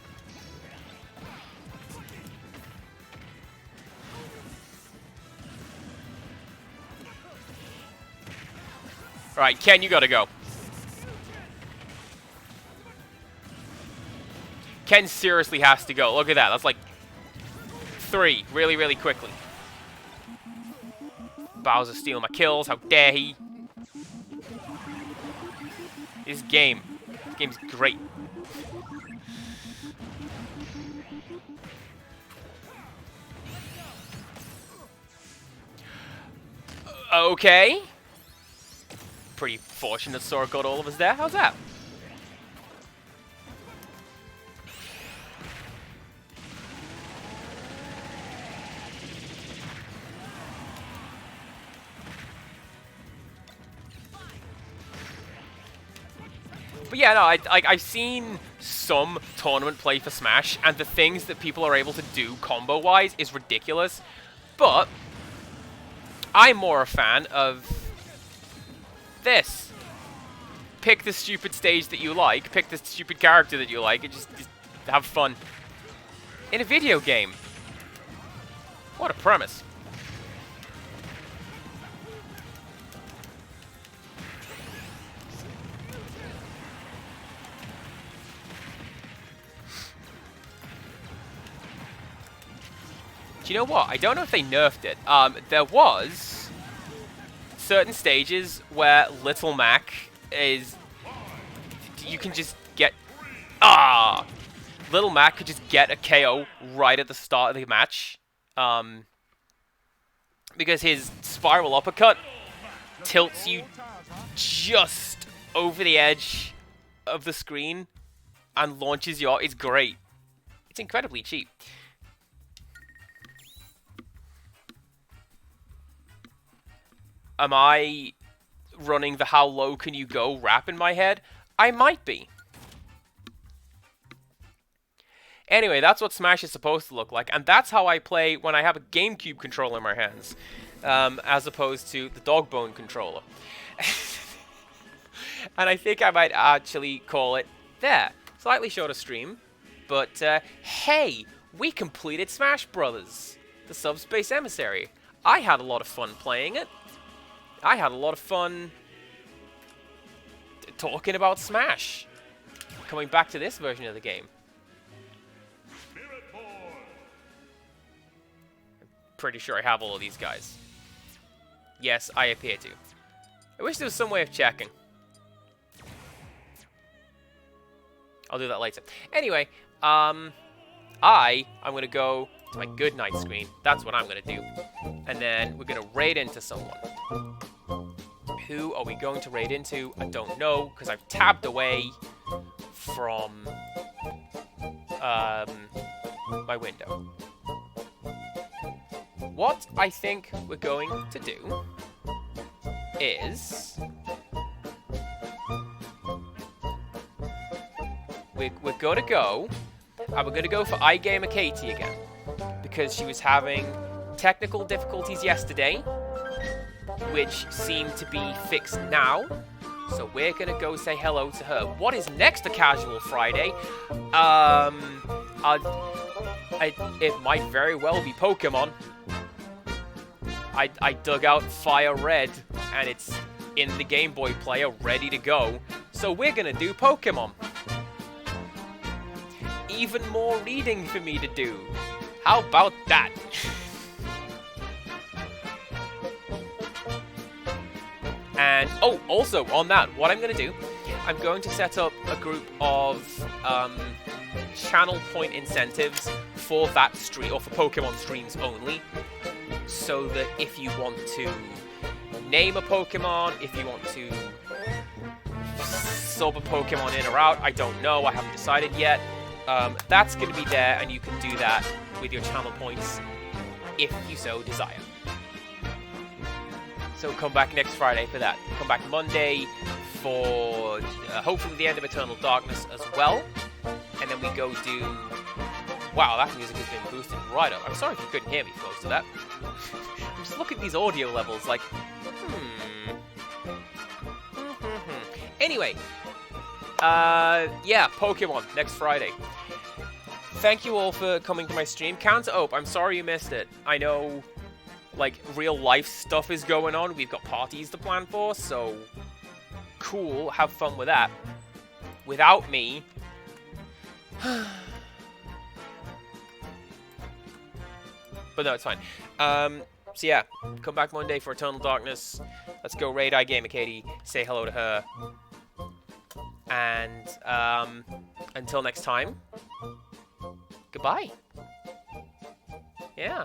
Alright, Ken, you gotta go. Ken seriously has to go. Look at that. That's like 3 really, really quickly. Bowser stealing my kills. How dare he? This game's great. Okay. Pretty fortunate Sora got all of us there. How's that? But yeah, no, I've seen some tournament play for Smash, and the things that people are able to do combo-wise is ridiculous. But I'm more a fan of this. Pick the stupid stage that you like, pick the stupid character that you like, and just have fun. In a video game. What a premise. Do you know what? I don't know if they nerfed it. There was certain stages where Little Mac is... You can just get... Little Mac could just get a KO right at the start of the match. Because his spiral uppercut tilts you just over the edge of the screen and launches you out. It's great. It's incredibly cheap. Am I running the how low can you go rap in my head? I might be. Anyway, that's what Smash is supposed to look like, and that's how I play when I have a GameCube controller in my hands, as opposed to the Dogbone controller. And I think I might actually call it there. Slightly shorter stream, but hey, we completed Smash Brothers, the Subspace Emissary. I had a lot of fun playing it. I had a lot of fun talking about Smash. Coming back to this version of the game. Pretty sure I have all of these guys. Yes, I appear to. I wish there was some way of checking. I'll do that later. Anyway, I'm going to go to my good night screen. That's what I'm going to do. And then we're going to raid into someone. Who are we going to raid into? I don't know, because I've tabbed away from my window. What I think we're going to do is we're going to go, and we're going to go for iGamer Katie again, because she was having technical difficulties yesterday, which seem to be fixed now. So we're going to go say hello to her. What is next to Casual Friday? It might very well be Pokemon. I dug out Fire Red, and it's in the Game Boy player, ready to go. So we're going to do Pokemon. Even more reading for me to do. How about that? And, oh, also, on that, what I'm going to do, I'm going to set up a group of channel point incentives for that stream, or for Pokemon streams only, so that if you want to name a Pokemon, if you want to sub a Pokemon in or out, I don't know, I haven't decided yet, that's going to be there, and you can do that with your channel points if you so desire. So come back next Friday for that. Come back Monday for hopefully the end of Eternal Darkness as well. And then we go do... Wow, that music has been boosted right up. I'm sorry if you couldn't hear me close to that. I'm just looking at these audio levels like, Anyway, yeah, Pokemon next Friday. Thank you all for coming to my stream. Counter Ope, I'm sorry you missed it. I know, like, real life stuff is going on. We've got parties to plan for, so cool. Have fun with that. Without me... But no, it's fine. So yeah, come back Monday for Eternal Darkness. Let's go raid iGamer Katie. Say hello to her. And until next time, goodbye. Yeah.